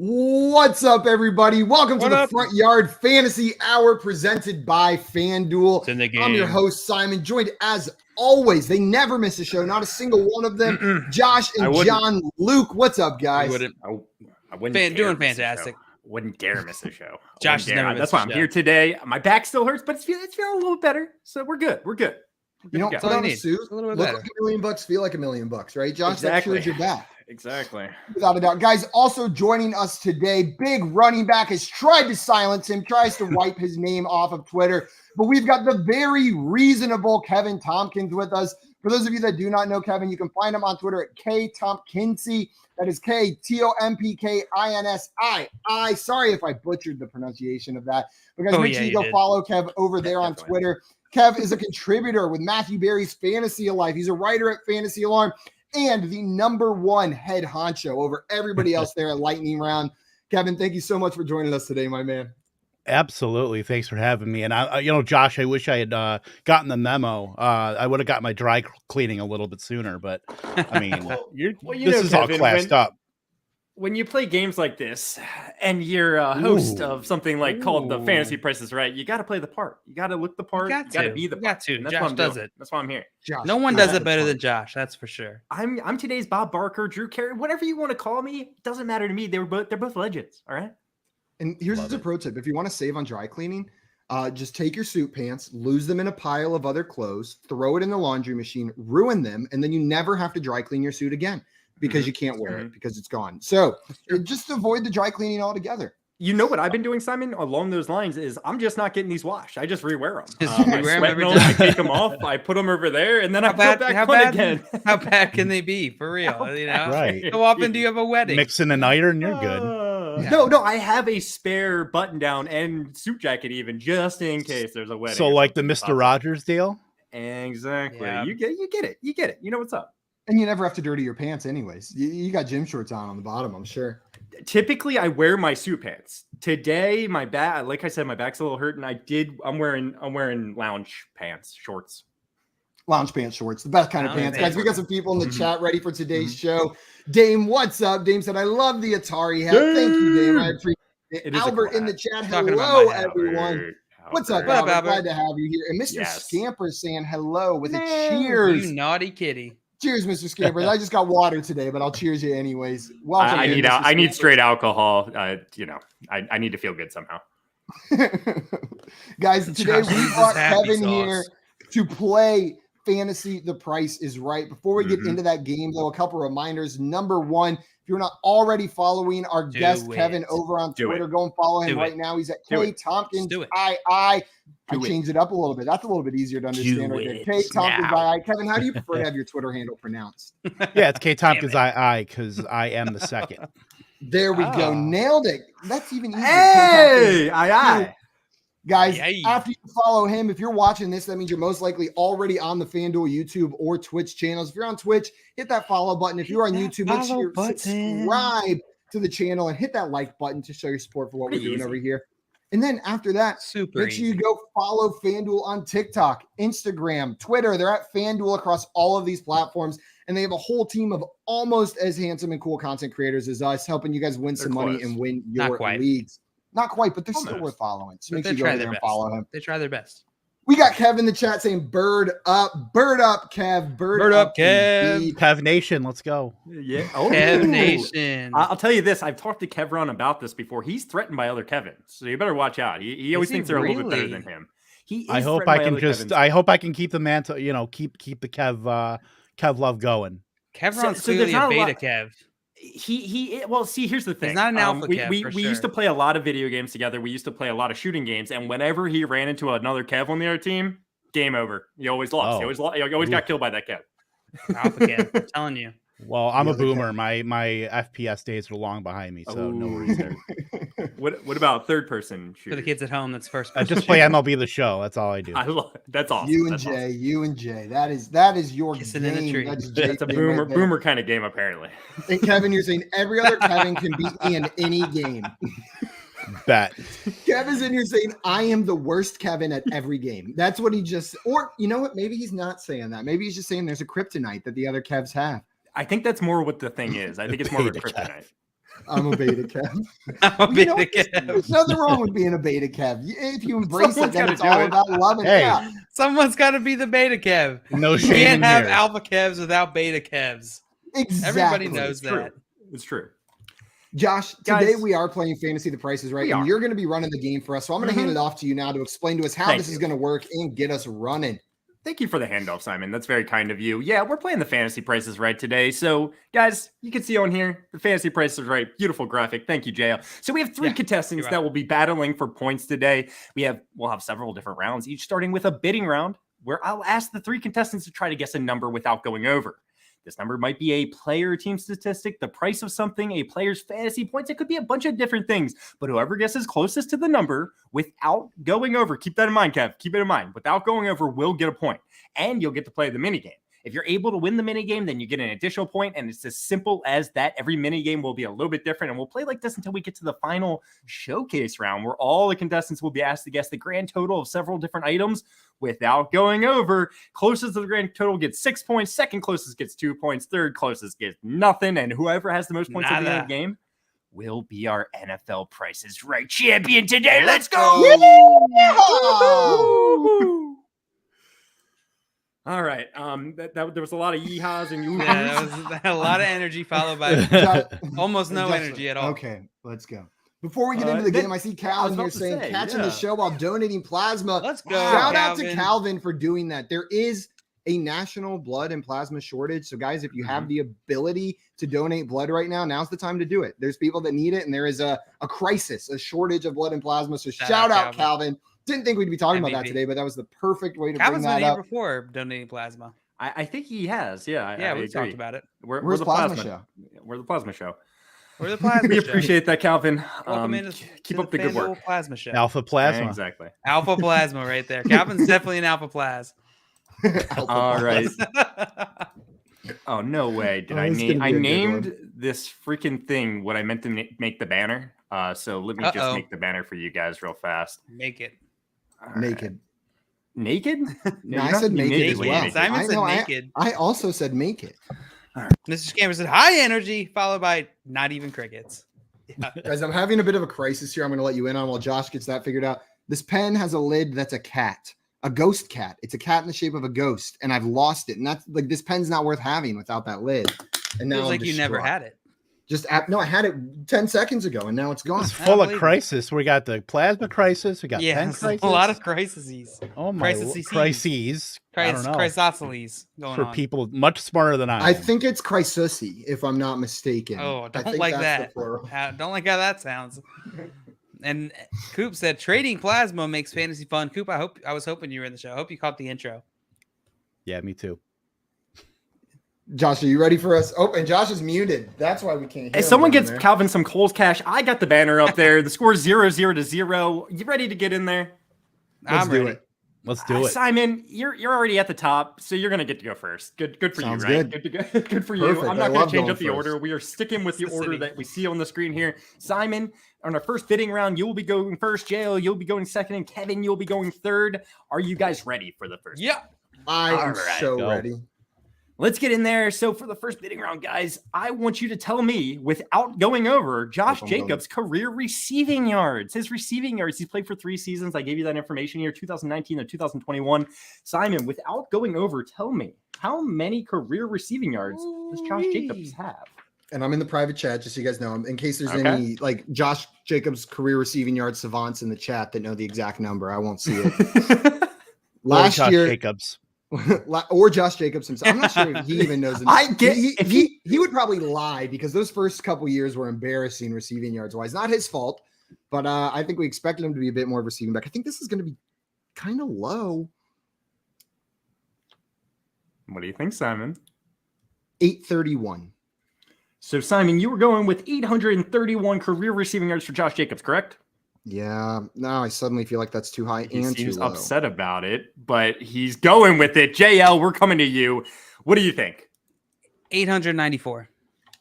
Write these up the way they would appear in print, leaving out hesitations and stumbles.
What's up, everybody? Welcome to the Front Yard Fantasy Hour presented by FanDuel. I'm your host, Simon, joined as always. They never miss a show, not a single one of them. Josh and John Luke. What's up, guys? I wouldn't doing fantastic. Wouldn't dare miss a show. Josh has never missed That's why I'm here today. My back still hurts, but it's feeling a little better. So we're good. You don't put on a suit, look like $1 million, feel like $1 million, right, Josh? Exactly. That cures your back. Exactly. Without a doubt. Guys, also joining us today, big running back has tried to silence him, tries to wipe his name off of Twitter, but we've got the very reasonable Kevin Tompkins with us. For those of you that do not know Kevin, you can find him on Twitter at KTompkinsi. That is KTompkinsi. Sorry if I butchered the pronunciation of that. But guys, make sure you go follow Kev over there on Twitter. Kev is a contributor with Matthew Berry's Fantasy Alive. He's a writer at Fantasy Alarm and the #1 head honcho over everybody else there at Lightning Round. Kevin, thank you so much for joining us today, my man. Absolutely. Thanks for having me. And Josh, I wish I had gotten the memo. I would have got my dry cleaning a little bit sooner, but I mean, this is Kevin, all classed up. When you play games like this and you're a host of something like called the Fantasy Price is Right, you got to play the part. You got to look the part. You got to be the part. Got to. Josh does it. That's why I'm here. Josh, no one does it better than Josh. That's for sure. I'm today's Bob Barker, Drew Carey, whatever you want to call me. It doesn't matter to me. They're both legends. All right. And here's a pro tip: if you want to save on dry cleaning, just take your suit pants, lose them in a pile of other clothes, throw it in the laundry machine, ruin them, and then you never have to dry clean your suit again. Because you can't wear it because it's gone. So just avoid the dry cleaning altogether. You know what I've been doing, Simon, along those lines is I'm just not getting these washed. I just rewear them. I take them off. I put them over there, and then I put back on again. How bad can they be for real? Right. How often do you have a wedding? Mix in an iron, you're good. No, I have a spare button down and suit jacket even just in case there's a wedding. So like the Mr. Rogers deal? Exactly. Yeah. You get it. You know what's up. And you never have to dirty your pants anyways. You got gym shorts on the bottom, I'm sure. Typically, I wear my suit pants. Today, my back, like I said, my back's a little hurt, and I'm wearing lounge pants, shorts. Lounge pants, shorts, the best kind of pants. Guys, we got some people in the chat ready for today's show. Dame, what's up? Dame said, I love the Atari hat. Thank you, Dame. I appreciate it. Albert in the chat. Hello, everyone. What's up, Albert? Glad to have you here. And Mr. Scamper saying hello with a cheers. You naughty kitty. Cheers, Mr. Scampers. I just got water today, but I'll cheers you anyways. Welcome. I need straight alcohol. I need to feel good somehow. Guys, today we brought Kevin here to play Fantasy The Price is Right. Before we get into that game, though, a couple reminders. #1, if you're not already following our guest Kevin over on Twitter, go and follow him right now. He's at KTompkinsi. I changed it up a little bit. That's a little bit easier to understand right there. KTompkinsi. Kevin, how do you prefer to have your Twitter handle pronounced? Yeah, it's KTompkinsi because I am the second. There we go. Nailed it. That's even easier. Hey, Guys, after you follow him, if you're watching this, that means you're most likely already on the FanDuel YouTube or Twitch channels. If you're on Twitch, hit that follow button. If you're on YouTube, make sure you subscribe to the channel and hit that like button to show your support for what we're doing over here. And then after that, make sure you go follow FanDuel on TikTok, Instagram, Twitter. They're at FanDuel across all of these platforms. And they have a whole team of almost as handsome and cool content creators as us, helping you guys win some money and win your leagues. Not quite, but they're still worth following. So make sure you go there and follow him. They try their best. We got Kev in the chat saying bird up, Kev. Bird up, Kev. Kev Nation, let's go. Yeah. Kev Nation. I'll tell you this. I've talked to Kevron about this before. He's threatened by other Kevins. So you better watch out. He always thinks they're a little bit better than him. I hope I can keep the mantle, keep the Kev love going. Kevron's clearly a beta Kev. Well, see, here's the thing. He's not an alpha Kev, we used to play a lot of video games together. We used to play a lot of shooting games, and whenever he ran into another Kev on the other team, game over. He always lost. He always got killed by that Kev. Alpha Kev, I'm telling you. Well, I'm a boomer. My FPS days are long behind me, so no worries there. What about third person shooter? For the kids at home, that's first person. I just play MLB The Show. That's all I do. That's awesome. You and Jay. That is your Kissing game. in the tree. That's a boomer kind of game, apparently. And Kevin, you're saying every other Kevin can beat me in any game. Bet. Kevin's in here saying, I am the worst Kevin at every game. That's what he just, or you know what? Maybe he's not saying that. Maybe he's just saying there's a kryptonite that the other Kevs have. I think that's more what the thing is. I think it's more of a kryptonite. I'm a beta Kev. I'm a beta Kev. There's nothing wrong with being a beta Kev. If you embrace Someone's it, then gotta it's do all it. about loving it. Hey. Yeah. Someone's got to be the beta Kev. No You shame can't in have here. alpha Kevs without beta Kevs. Exactly. Everybody knows It's true. that. It's true. Josh, Guys, today we are playing Fantasy The Price is Right, we and are. you're going to be running the game for us. So I'm going to hand it off to you now to explain to us how Thank this is you. going to work and get us running. Thank you for the handoff, Simon. That's very kind of you. Yeah, we're playing the Fantasy Price is Right today. So, guys, you can see on here, the Fantasy Price is Right. Beautiful graphic. Thank you, JL. So we have three contestants that will be battling for points today. We'll have several different rounds, each starting with a bidding round, where I'll ask the three contestants to try to guess a number without going over. This number might be a player team statistic, the price of something, a player's fantasy points. It could be a bunch of different things, but whoever guesses closest to the number without going over, keep that in mind, Kev, keep it in mind, without going over will get a point, and you'll get to play the minigame. If you're able to win the minigame, then you get an additional point, and it's as simple as that. Every minigame will be a little bit different, and we'll play like this until we get to the final showcase round, where all the contestants will be asked to guess the grand total of several different items without going over. Closest to the grand total gets 6 points, second closest gets 2 points, third closest gets nothing, and whoever has the most points at the end of the game will be our NFL Price is Right champion today. Let's go! Woo! All right. There was a lot of yeehaws and yoo-hoos. Yeah, that was a lot of energy followed by almost no energy at all. Okay, let's go. Before we get into the game, I see Calvin here saying, catching the show while donating plasma. Let's go. Shout out Calvin. to Calvin for doing that. There is a national blood and plasma shortage. So, guys, if you have the ability to donate blood right now, now's the time to do it. There's people that need it, and there is a crisis, a shortage of blood and plasma. So, shout out Calvin. Didn't think we'd be talking about that today, but that was the perfect way to Calvin's bring that been up. Here before donating plasma. I think he has. Yeah, we've talked about it. We're the plasma show. We're the plasma show. We're the plasma We show. appreciate that, Calvin. Welcome Keep up the good work. Plasma show. Alpha plasma. Yeah, exactly. Alpha plasma right there. Calvin's definitely an alpha plas. All right. Oh, no way. Did I name? I named this freaking thing what I meant to make the banner. So let me just make the banner for you guys real fast. Make it. Naked. Naked? No, I said naked as well. Simon said naked. I also said make it. Mr. Scammer said high energy, followed by not even crickets. Yeah. Guys, I'm having a bit of a crisis here. I'm going to let you in on while Josh gets that figured out. This pen has a lid that's a cat, a ghost cat. It's a cat in the shape of a ghost, and I've lost it. And that's like, this pen's not worth having without that lid. And now Feels like you never had it. No, I had it 10 seconds ago, and now it's gone. It's full of crisis. We got the plasma crisis. We got pen crisis. A lot of crises. Oh my, crises. I don't know. Crisosceles going for on. people much smarter than I. I think it's crisosy, if I'm not mistaken. Oh, don't like that. Don't like how that sounds. And Coop said trading plasma makes fantasy fun. Coop, I was hoping you were in the show. I hope you caught the intro. Yeah, me too. Josh, are you ready for us? Oh, and Josh is muted. That's why we can't hear Hey, someone gets Calvin some Coles Cash. I got the banner up there. The score is 0-0. You ready to get in there? I'm ready. Let's do it. Simon, you're already at the top, so you're gonna get to go first. Good for Sounds you, right? Good. Good for Perfect. you. I'm not gonna change up the order. We are sticking with the order that we see on the screen here. Simon, on our first bidding round, you will be going first. JL, you'll be going second, and Kevin, you'll be going third. Are you guys ready for the first? Yeah, I am so ready. Let's get in there. So for the first bidding round, guys, I want you to tell me, without going over, Josh Jacobs' career receiving yards. His receiving yards, he's played for 3 seasons. I gave you that information here, 2019 and 2021. Simon, without going over, tell me, how many career receiving yards does Josh Jacobs have? And I'm in the private chat, just so you guys know, in case there's any, like, Josh Jacobs' career receiving yard savants in the chat that know the exact number. I won't see it. Last year, Jacobs. Or Josh Jacobs himself. I'm not sure if he even knows. He would probably lie because those first couple years were embarrassing receiving yards wise. Not his fault, but I think we expected him to be a bit more of a receiving back. I think this is going to be kind of low. What do you think, Simon? 831. So, Simon, you were going with 831 career receiving yards for Josh Jacobs, correct? Yeah. Now I suddenly feel like that's too high and too low. He seems upset about it, but he's going with it. JL, we're coming to you. What do you think? 894.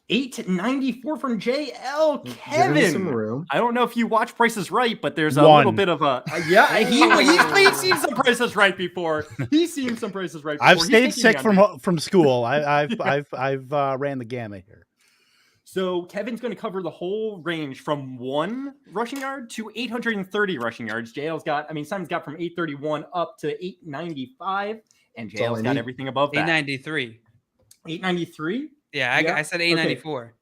894 from JL. Kevin, some room. I don't know if you watch Price is Right, but there's a little bit of a he's seen some Price is Right before. He's seen some Price is Right before. I've stayed sick from school. I've ran the gamut here. So Kevin's going to cover the whole range from 1 rushing yard to 830 rushing yards. Simon's got from 831 up to 895, and JL's got everything above that. 893. 893? Yeah, I said 894.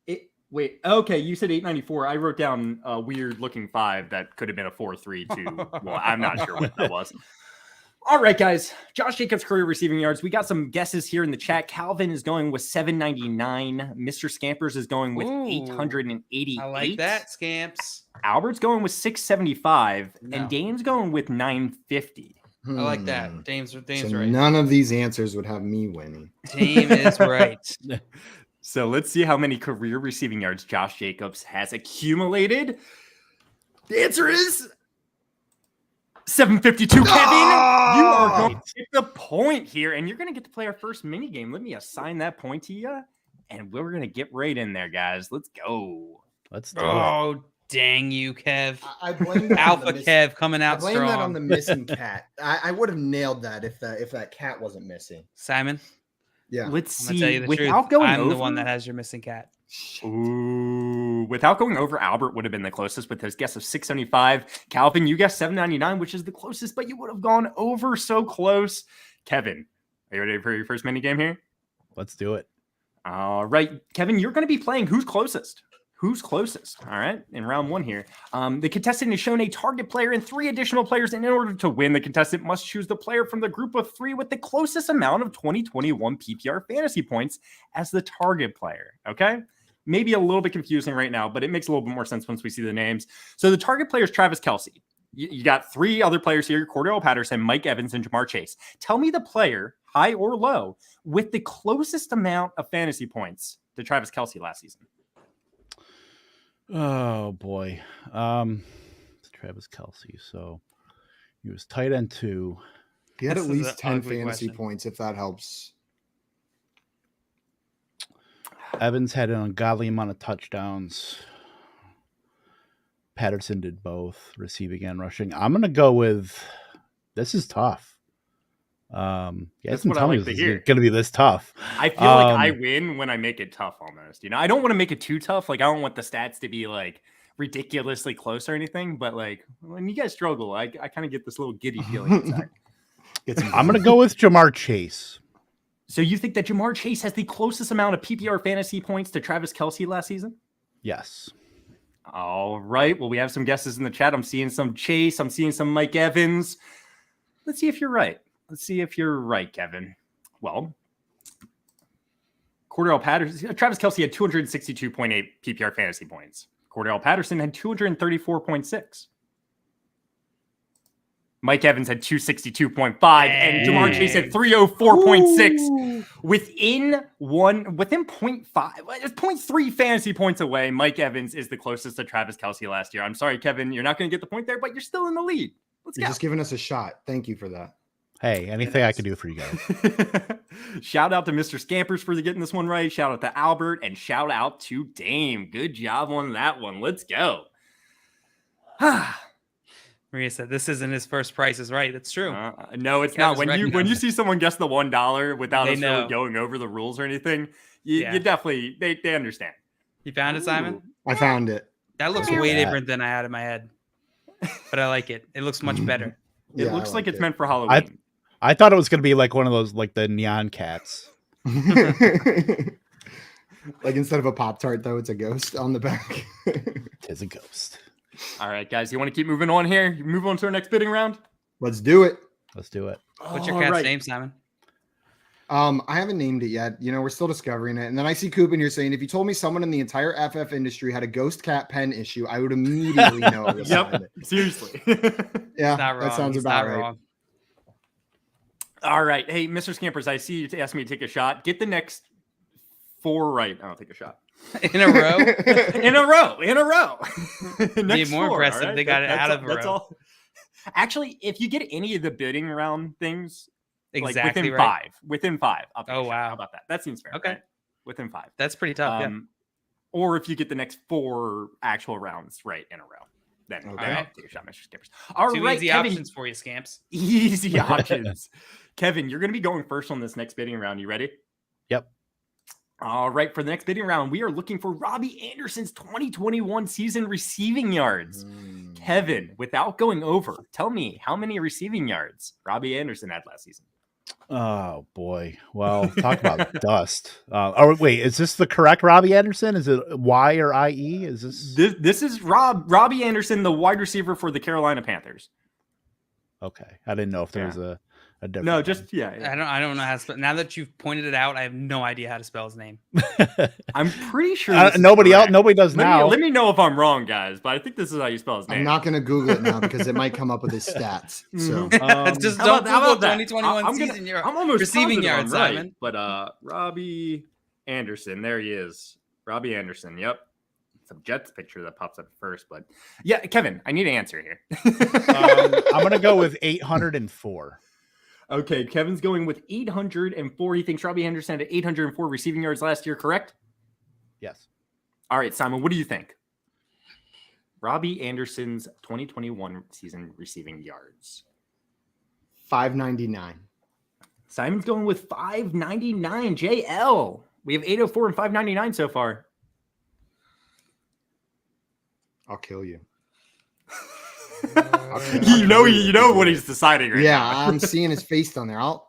Okay. Wait, okay, you said 894. I wrote down a weird looking 5 that could have been a 4.32. Well, I'm not sure what that was. All right, guys. Josh Jacobs' career receiving yards. We got some guesses here in the chat. Calvin is going with 799. Mr. Scampers is going with 888. I like that, Scamps. Albert's going with 675, and Dame's going with 950. I like that. Dame's so right. None of these answers would have me winning. Dame is right. So let's see how many career receiving yards Josh Jacobs has accumulated. The answer is 752. Kevin, you are going to get the point here, and you're going to get to play our first mini game. Let me assign that point to you, and we're going to get right in there, guys. Let's go. Let's do it. Dang you, Kev. I blame that Alpha Kev coming out strong. I blame that on the missing cat. I would have nailed that if that cat wasn't missing. Simon? Yeah. Let's I'm gonna tell you see. the Without truth. going I'm over, the one that has your missing cat. Ooh, without going over, Albert would have been the closest with his guess of 675. Calvin, you guessed 799, which is the closest, but you would have gone over so close. Kevin, are you ready for your first mini game here? Let's do it. All right, Kevin, you're going to be playing Who's Closest. Who's closest? All right, in round 1 here. The contestant is shown a target player and 3 additional players, and in order to win, the contestant must choose the player from the group of 3 with the closest amount of 2021 PPR fantasy points as the target player. Okay, maybe a little bit confusing right now, but it makes a little bit more sense once we see the names. So the target player is Travis Kelce. You got 3 other players here: Cordell Patterson, Mike Evans, and Jamar Chase. Tell me the player, high or low, with the closest amount of fantasy points to Travis Kelce last season. Oh boy. Travis Kelce. So he was tight end 2. He had at least 10 fantasy points, if that helps. Evans had an ungodly amount of touchdowns. Patterson did both, receiving and rushing. I'm gonna go with, this is tough. That's what I like to hear. Going to be this tough. I feel like I win when I make it tough almost. You know, I don't want to make it too tough. Like, I don't want the stats to be like ridiculously close or anything. But like, when you guys struggle, I kind of get this little giddy feeling inside. I'm going to go with Jamar Chase. So you think that Jamar Chase has the closest amount of PPR fantasy points to Travis Kelce last season? Yes. All right. Well, we have some guesses in the chat. I'm seeing some Chase. I'm seeing some Mike Evans. Let's see if you're right. Let's see if you're right, Kevin. Well, Cordell Patterson, Travis Kelce had 262.8 PPR fantasy points. Cordell Patterson had 234.6. Mike Evans had 262.5, and Jamar Chase had 304.6. Within 0.5, 0.3 fantasy points away, Mike Evans is the closest to Travis Kelce last year. I'm sorry, Kevin, you're not going to get the point there, but you're still in the lead. You're just giving us a shot. Thank you for that. Hey, anything I can do for you guys. Shout out to Mr. Scampers for getting this one right. Shout out to Albert, and shout out to Dame. Good job on that one. Let's go. Maria said this isn't his first Price is Right. That's true. No, it's not. When you see someone guess the $1 without us really going over the rules or anything, you definitely they understand. You found it, Simon? I found it. That looks way different than I had in my head, but I like it. It looks much better. It looks like it's meant for Halloween. I thought it was going to be like one of those, like the neon cats. Like instead of a Pop-Tart, though, it's a ghost on the back. It's a ghost. All right, guys, you want to keep moving on here? You move on to our next bidding round? Let's do it. Let's do it. What's your cat's name, Simon? I haven't named it yet. You know, we're still discovering it. And then I see Coop in here saying, if you told me someone in the entire FF industry had a ghost cat pen issue, I would immediately know it was Yep, seriously. Yeah, that sounds about right. Wrong. All right. Hey, Mr. Scampers, I see you asked me to take a shot. Get the next 4 right. I'll take a shot. In a row? In a row. Be more impressive. Right? They got it out of a row. All. Actually, if you get any of the bidding round things, exactly like within five. Oh, wow. How about that? That seems fair. Okay. Right? Within 5. That's pretty tough. Yeah. Or if you get the next 4 actual rounds right in a row. Then I'll take a shot, Mr. Skippers. All right, easy Kevin, options for you, Scamps. Easy options. Kevin, you're going to be going first on this next bidding round. You ready? Yep. All right, for the next bidding round, we are looking for Robbie Anderson's 2021 season receiving yards. Kevin, without going over, tell me how many receiving yards Robbie Anderson had last season. Oh boy. Well, talk about dust. Wait, is this the correct Robbie Anderson? Is it Y or IE? Is this is Robbie Anderson, the wide receiver for the Carolina Panthers. Okay. I didn't know if there was a different No, one. just yeah. I don't know how to spell. Now that you've pointed it out, I have no idea how to spell his name. I'm pretty sure nobody does now. Let me know if I'm wrong, guys, but I think this is how you spell his name. I'm not going to Google it now because it might come up with his stats. So just don't Google that? 2021 season I'm almost receiving yards, right, Simon. But Robbie Anderson, there he is. Robbie Anderson, yep. Some Jets picture that pops up first, but yeah, Kevin, I need an answer here. I'm going to go with 804. Okay, Kevin's going with 804. He thinks Robbie Anderson had 804 receiving yards last year, correct? Yes. All right, Simon, what do you think? Robbie Anderson's 2021 season receiving yards. 599. Simon's going with 599. JL, we have 804 and 599 so far. I'll kill you. You know what he's deciding right now. Yeah, I'm seeing his face down there. I'll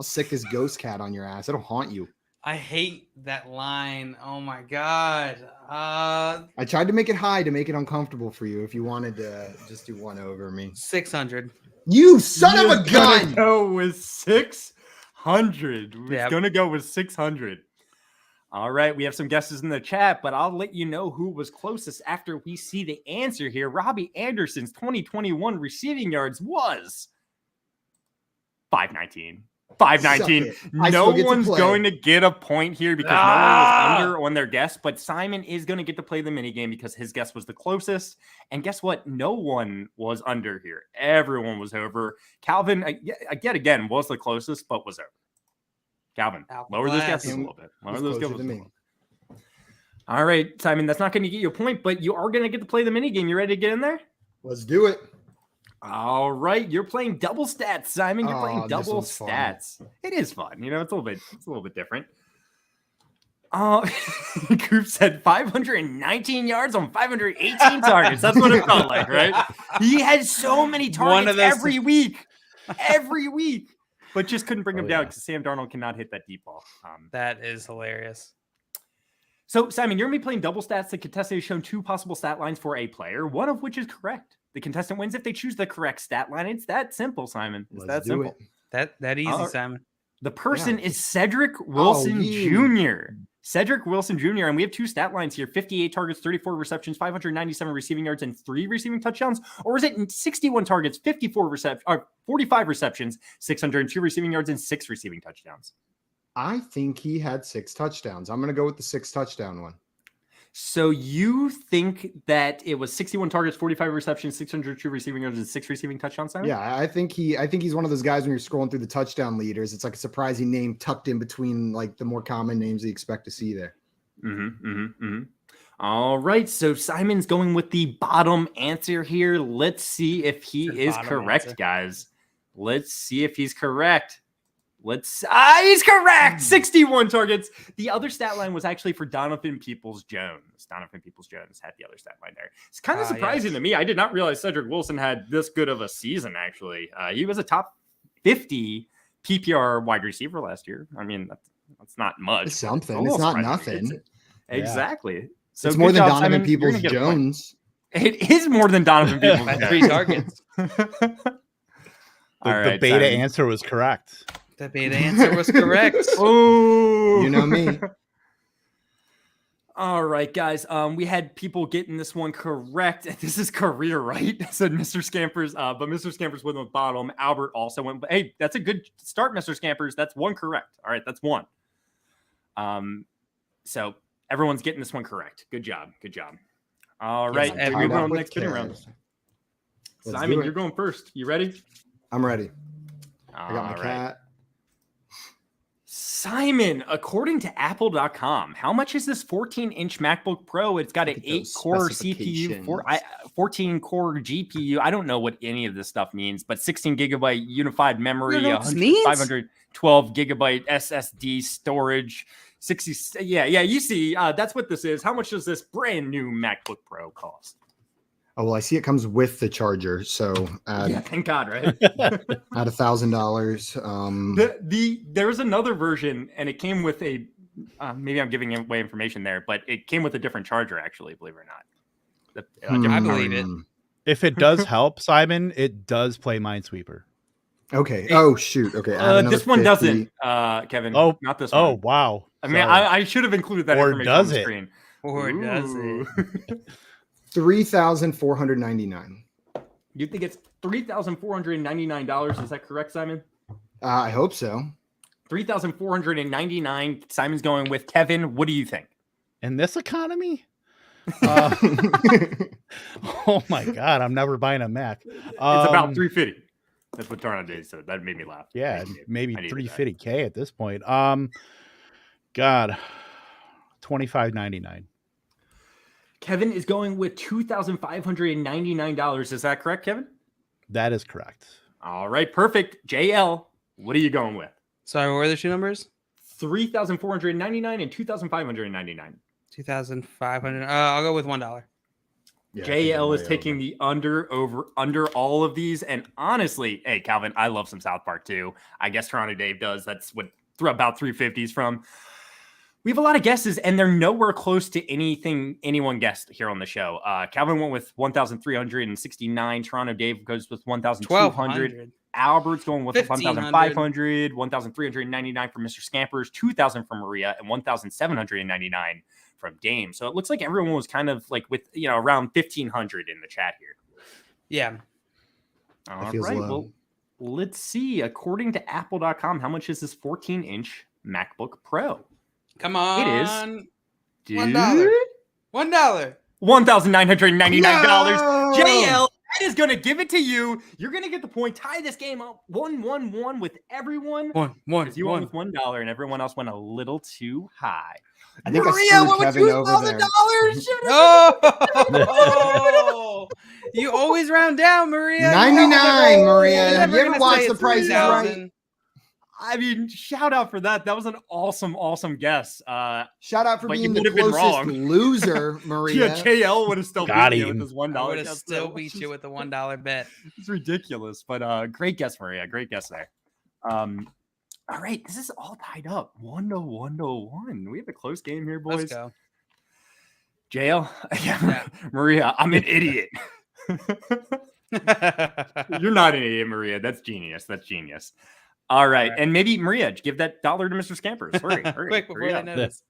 sick this ghost cat on your ass. It'll haunt you. I hate that line. Oh my god. I tried to make it high to make it uncomfortable for you if you wanted to just do one over me. 600. You son of a gun! Go with 600. Yep. Gonna go with 600. All right, we have some guesses in the chat, but I'll let you know who was closest after we see the answer here. Robbie Anderson's 2021 receiving yards was 519. 519. No one's going to get a point here because no one was under on their guess, but Simon is going to get to play the minigame because his guess was the closest. And guess what? No one was under here. Everyone was over. Calvin, yet again, was the closest, but was over. Calvin, lower those guesses a little bit. Lower those guesses a little bit. All right, Simon, that's not going to get you a point, but you are going to get to play the minigame. You ready to get in there? Let's do it. All right, you're playing double stats, Simon. You're playing double stats. Fun. It is fun. You know, it's a little bit different. Coop said 519 yards on 518 targets. That's what it felt like, right? He had so many targets every week. But just couldn't bring him down because Sam Darnold cannot hit that deep ball. That is hilarious. So, Simon, you're going to be playing double stats. The contestant has shown two possible stat lines for a player, one of which is correct. The contestant wins if they choose the correct stat line. It's that simple, Simon. It's that simple. That easy, Simon. The person is Cedric Wilson Jr. Cedric Wilson Jr. And we have two stat lines here: 58 targets, 34 receptions, 597 receiving yards, and 3 receiving touchdowns. Or is it 61 targets, 45 receptions, 602 receiving yards, and 6 receiving touchdowns? I think he had 6 touchdowns. I'm going to go with the 6 touchdown one. So you think that it was 61 targets, 45 receptions, 602 receiving yards, and 6 receiving touchdowns? Simon? Yeah, I think he's one of those guys when you're scrolling through the touchdown leaders, it's like a surprising name tucked in between like the more common names you expect to see there. All right, so Simon's going with the bottom answer here. Let's see if he is correct, guys. Let's see if he's correct. He's correct. 61 targets. The other stat line was actually for Donovan Peoples-Jones. Donovan Peoples-Jones had the other stat line there. It's kind of surprising to me. I did not realize Cedric Wilson had this good of a season, actually. He was a top 50 PPR wide receiver last year. I mean, that's not much. It's something. It's not nothing. Exactly. So it's more than Donovan Peoples-Jones. It is more than Donovan Peoples-Jones. 3 targets. The beta answer was correct. The beta answer was correct. Oh, you know me. All right, guys. We had people getting this one correct. This is career, right? Said Mr. Scampers. But Mr. Scampers went with bottom. Albert also went. Hey, that's a good start, Mr. Scampers. That's one correct. All right, that's one. So everyone's getting this one correct. Good job. All right, and we're going next bidding round. Simon, you're going first. You ready? I'm ready. I got my cat. Simon, according to Apple.com, how much is this 14-inch MacBook Pro? It's got an 8-core CPU, 14-core GPU. I don't know what any of this stuff means, but 16 gigabyte unified memory, 512 gigabyte SSD storage, 60. Yeah. You see, that's what this is. How much does this brand new MacBook Pro cost? Oh, well, I see it comes with the charger. So thank God, right? At $1,000. There's another version, and it came with a maybe I'm giving away information there, but it came with a different charger, actually, believe it or not. I believe it. If it does help, Simon, it does play Minesweeper. Okay. Oh, shoot. Okay. This one 50. doesn't, Kevin. Oh, not this one. Oh, wow. I mean, I should have included that information on the screen. Or does it? $3,499. You think it's $3,499? Is that correct, Simon? I hope so. $3,499. Simon's going with Kevin. What do you think? In this economy? Oh my God, I'm never buying a Mac. It's about $350. That's what Toronto Dave said. That made me laugh. Yeah, maybe $350K at this point. God, $2,599. Kevin is going with $2,599. Is that correct, Kevin? That is correct. All right, perfect. JL, what are you going with? Sorry, what were the two numbers? $3,499 and $2,599. 2,500. I'll go with $1. Yeah, JL is taking the under all of these. And honestly, hey, Calvin, I love some South Park too. I guess Toronto Dave does. That's what about 350s from. We have a lot of guesses, and they're nowhere close to anything anyone guessed here on the show. Calvin went with 1,369. Toronto Dave goes with 1,200. Albert's going with 1,500. 1,399 from Mr. Scampers. 2,000 from Maria, and 1,799 from Dame. So it looks like everyone was kind of like with around 1,500 in the chat here. Yeah. All right. Well, let's see. According to Apple.com, how much is this 14-inch MacBook Pro? Come on. It is $1. $1,999. No! JL, that is going to give it to you. You're going to get the point. Tie this game up 1-1-1 with everyone. 1-1. You went with $1, and everyone else went a little too high. I think Maria I screwed Kevin over there. Oh, you always round down, Maria. 99, Maria. Have you ever watched The Price is Right? I mean, shout out for that. That was an awesome guess. Shout out for being the closest loser, Maria. Yeah, JL would have still beat you with his $1. I would have still beat you with the $1 bet. It's ridiculous, but great guess, Maria. Great guess there. All right, this is all tied up. 1-1. We have a close game here, boys. Let's go. JL, yeah. Maria, I'm an idiot. You're not an idiot, Maria. That's genius. All right. And maybe Maria, give that $1 to Mr. Scampers. Hurry. Quick before they notice.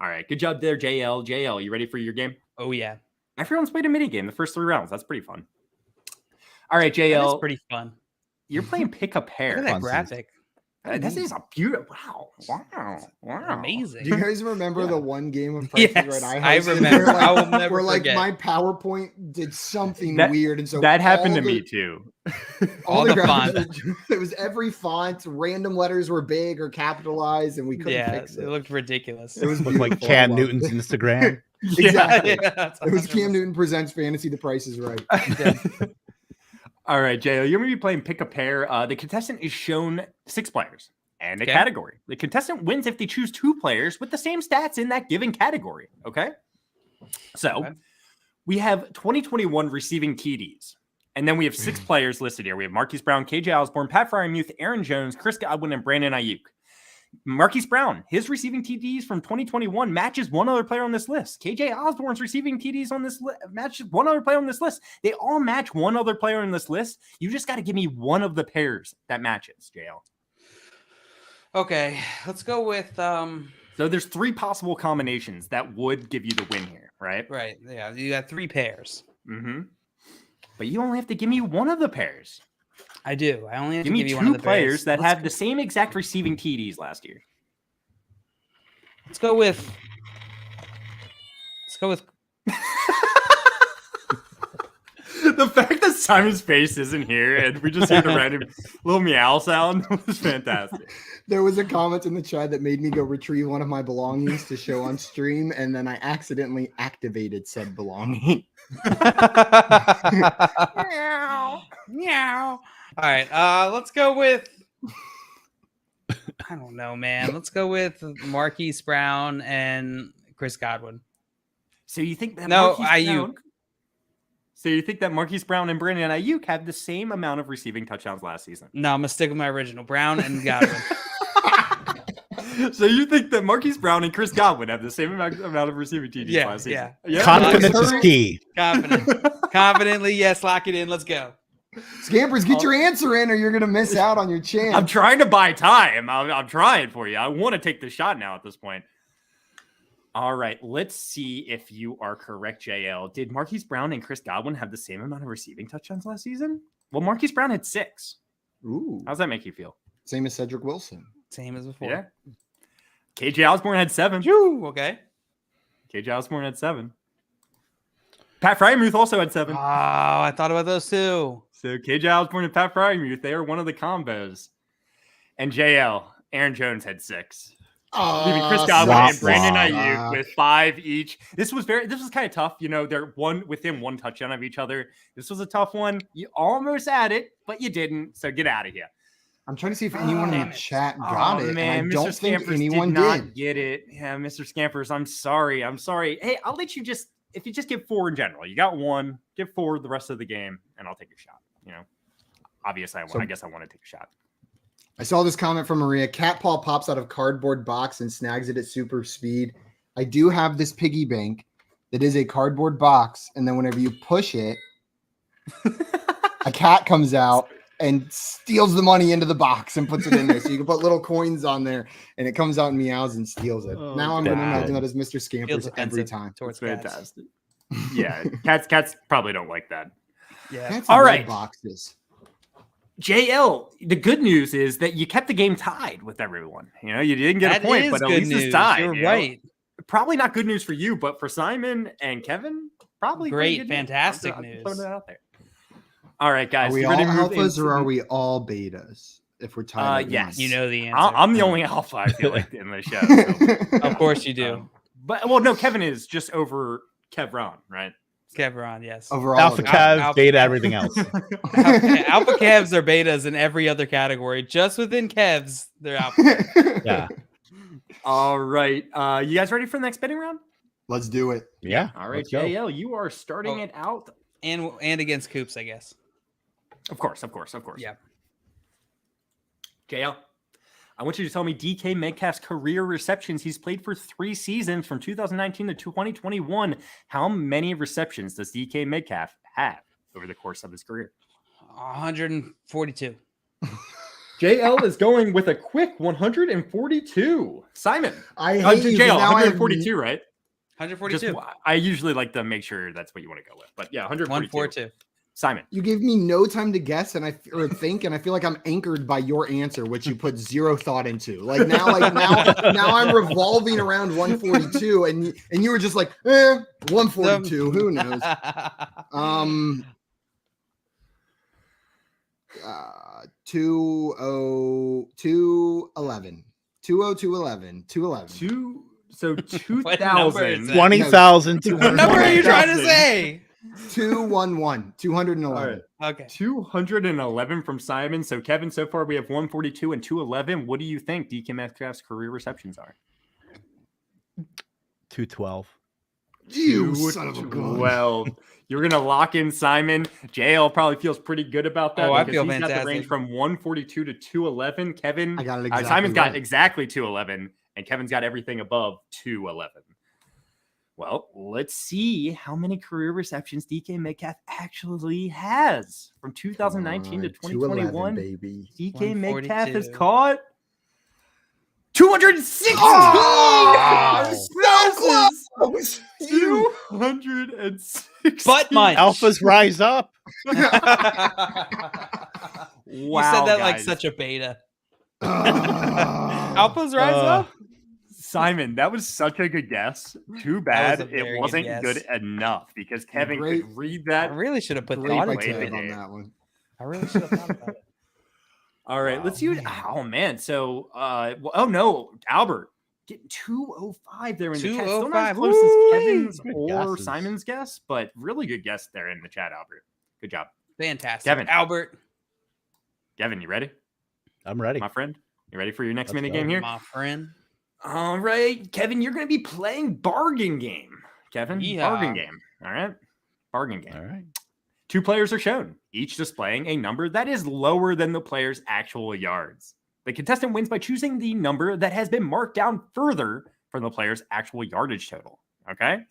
All right. Good job there, JL. JL, you ready for your game? Oh, yeah. Everyone's played a mini game the first 3 rounds. That's pretty fun. All right, JL. That's pretty fun. You're playing pick a pair. Look at that graphic. This is a beautiful. Wow. Amazing. Do you guys remember the one game of Price is Right I remember. I will never forget. My PowerPoint did something weird, and so that happened to me too. all the font. It was every font. Random letters were big or capitalized, and we couldn't fix it. It looked ridiculous. It was like Cam Newton's Instagram. Exactly. It was Cam Newton presents Fantasy. The Price is Right. All right, JL, you're going to be playing pick a pair. The contestant is shown 6 players and a category. The contestant wins if they choose 2 players with the same stats in that given category. Okay. So we have 2021 receiving TDs. And then we have 6 players listed here. We have Marquise Brown, KJ Osborne, Pat Fryermuth, Aaron Jones, Chris Godwin, and Brandon Ayuk. Marquise Brown, his receiving TDs from 2021 matches one other player on this list. KJ Osborne's receiving TDs on this list matches one other player on this list. They all match one other player on this list. You just got to give me one of the pairs that matches, JL. Okay, let's go with So there's 3 possible combinations that would give you the win here, right? Right. Yeah, you got 3 pairs. Mm-hmm. But you only have to give me one of the pairs. I do. I only have give to me give you 2 one of the players that have the same exact receiving TDs last year. Let's go with. The fact that Simon's face isn't here and we just heard a random little meow sound was fantastic. There was a comment in the chat that made me go retrieve one of my belongings to show on stream, and then I accidentally activated said belonging. Meow. Meow. All right. Let's go with. I don't know, man. Let's go with Marquise Brown and Chris Godwin. So you think that Ayuk? So you think that Marquise Brown and Brandon Ayuk had the same amount of receiving touchdowns last season? No, I'm gonna stick with my original Brown and Godwin. So you think that Marquise Brown and Chris Godwin have the same amount of receiving TDs last season? Yeah. Confidence is key. Confidently, yes. Lock it in. Let's go. Scampers, get your answer in, or you're gonna miss out on your chance. I'm trying to buy time. I'm trying for you. I want to take the shot now at this point. All right, let's see if you are correct, JL. Did Marquise Brown and Chris Godwin have the same amount of receiving touchdowns last season? Well, Marquise Brown had 6. Ooh. How's that make you feel? Same as Cedric Wilson. Same as before. Yeah. KJ Osborne had 7. Whew, okay. KJ Osborne had 7. Pat Frymuth also had 7. Oh, I thought about those too. So KJ Osborne and Pat Frymuth, they are one of the combos. And JL, Aaron Jones had 6. Leaving Chris Godwin and Brandon Ayuk with 5 each. This was kind of tough. You know, they're within 1 touchdown of each other. This was a tough one. You almost had it, but you didn't. So get out of here. I'm trying to see if anyone in the chat got it. Man, and I don't think anyone did not get it. Yeah, Mr. Scampers, I'm sorry. Hey, I'll let you if you just give 4 in general. You got 1, give 4 the rest of the game, and I'll take a shot. You know, obviously, I guess I want to take a shot. I saw this comment from Maria. Cat paw pops out of cardboard box and snags it at super speed. I do have this piggy bank that is a cardboard box, and then whenever you push it, a cat comes out and steals the money into the box and puts it in there. So you can put little coins on there, and it comes out and meows and steals it. Now I'm going to imagine that as Mr. Scampers every time. It's fantastic. Yeah, cats probably don't like that. Yeah. Cats all right. Boxes. JL, the good news is that you kept the game tied with everyone. You know, you didn't get a point, but at least it's tied. You're right. Probably not good news for you, but for Simon and Kevin, probably great, fantastic news. Throwing it out there. All right, guys. Are we all alphas or are we all betas? If we're tied, yes. You know the answer. I'm the only alpha, I feel like, in the show. So. Of course you do. No, Kevin is just over Kevron, right? Kevron, yes. Overall, alpha Cavs, beta, everything else. Alpha Cavs are betas in every other category. Just within Kevs, they're alpha. Yeah. All right. You guys ready for the next betting round? Let's do it. Yeah. All right, JL, you are starting it out. And against Coops, I guess. Of course. Yeah. JL, I want you to tell me DK Metcalf's career receptions. He's played for 3 seasons from 2019 to 2021. How many receptions does DK Metcalf have over the course of his career? 142. JL is going with a quick 142. Simon, I hate you, JL, 142, right? 142. I usually like to make sure that's what you want to go with. But yeah, 142. Simon. You gave me no time to guess and I feel like I'm anchored by your answer, which you put 0 thought into. Now I'm revolving around 142, and you were just like, 142. Who knows? 211. 211. 211. So 2,000. 20,000. What number are you trying to say? 211. 211. Right. Okay. 211 from Simon. So Kevin, so far we have 142 and 211. What do you think DK Metcalf's career receptions are? 212. You son of a gun. Well, you're gonna lock in Simon. JL probably feels pretty good about that. I feel he's fantastic. got the range from 142 to 211. Kevin, I got it exactly Simon's right. got exactly 211, and Kevin's got everything above 211. Well, let's see how many career receptions DK Metcalf actually has from 2019 to 2021. Baby. DK 142. Metcalf has caught 216. So close. 206. Butt munch. Alphas rise up. You said that like such a beta. Alphas rise up. Simon, that was such a good guess. Too bad it wasn't good enough because Kevin could read that. I really should have put Great thought by into Kevin it. on that one. I really should have thought about it. All right, let's use. Oh man, so oh no, Albert getting 205 there in the chat. Still not as close as Kevin's or Simon's guess, but really good guess there in the chat, Albert. Good job, Fantastic, Kevin. Albert. Kevin, you ready? I'm ready, my friend. You ready for your next mini game here? My friend. All right, Kevin, you're going to be playing Bargain Game. Kevin, Bargain Game. All right. Bargain Game. All right. 2 players are shown, each displaying a number that is lower than the player's actual yards. The contestant wins by choosing the number that has been marked down further from the player's actual yardage total. Okay? A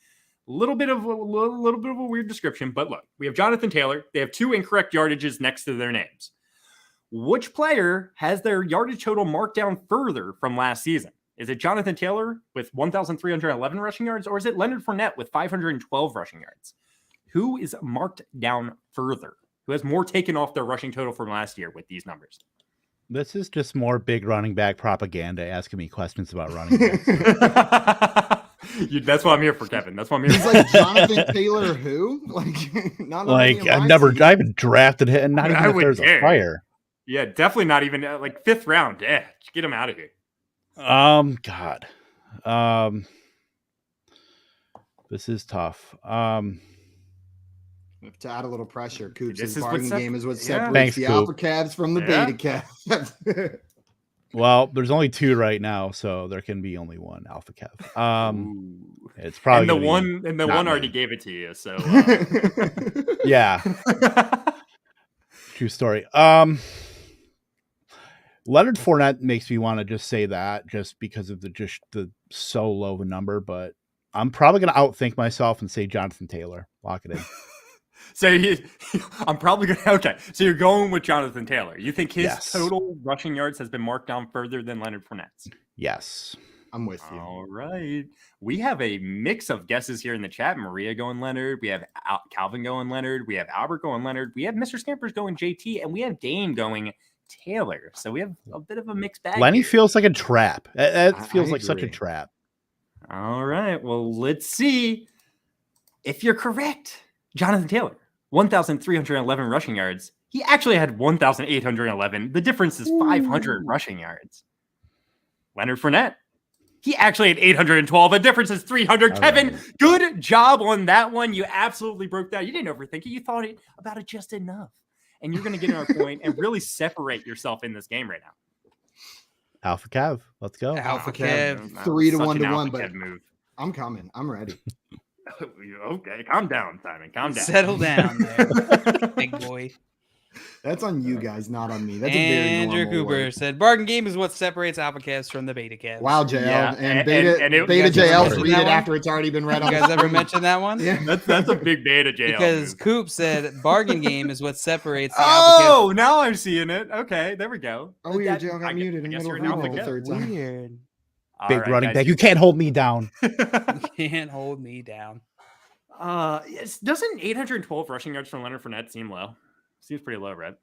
little bit of a weird description, but look, we have Jonathan Taylor. They have 2 incorrect yardages next to their names. Which player has their yardage total marked down further from last season? Is it Jonathan Taylor with 1,311 rushing yards, or is it Leonard Fournette with 512 rushing yards? Who is marked down further? Who has more taken off their rushing total from last year with these numbers? This is just more big running back propaganda asking me questions about running backs. That's what I'm here for, Kevin. That's what I'm here for. He's like Jonathan Taylor who? Like, I haven't drafted him, not even if there's a fire. Yeah, definitely not even like 5th round. Yeah, get him out of here. God. This is tough. To add a little pressure, Coops' bargain game is what separates Thanks, the Coop. alpha calves from the beta calves. Well, there's only 2 right now, so there can be only 1 alpha calf. It's probably the one already gave it to you. So yeah, true story. Leonard Fournette makes me want to just say that just because of the so low of a number, but I'm probably going to outthink myself and say Jonathan Taylor. Lock it in. So I'm probably going to, okay. So you're going with Jonathan Taylor. You think his total rushing yards has been marked down further than Leonard Fournette's? Yes. I'm with you. All right. We have a mix of guesses here in the chat. Maria going Leonard. We have Calvin going Leonard. We have Albert going Leonard. We have Mr. Scampers going JT. And we have Dane going Taylor. So we have a bit of a mixed bag. Lenny feels like a trap. It feels like such a trap. All right. Well, let's see if you're correct. Jonathan Taylor, 1,311 rushing yards. He actually had 1,811. The difference is 500 rushing yards. Leonard Fournette, he actually had 812. The difference is 300. All Kevin, right. Good job on that one. You absolutely broke that. You didn't overthink it. You thought about it just enough. And you're going to get our point and really separate yourself in this game right now. Alpha Cav, let's go. Alpha Cav, 3 to 1 to 1. But move. I'm coming. I'm ready. Okay, calm down, Simon. Calm down. Settle down there, big boy. That's on you guys, not on me. That's Andrew Cooper said, "Bargain game is what separates alpha calves from the beta calves." Wow, JL, yeah. and beta JL's read it after it's already been read. You guys ever mention that one? Yeah, that's a big beta JL. Because Coop said, "Bargain game is what separates." The alpha calves. Now I'm seeing it. Okay, there we go. Oh, your JL got muted in the middle of the third time. Weird. Big running back. You can't hold me down. You can't hold me down. Doesn't 812 rushing yards from Leonard Fournette seem low? Seems pretty low, right?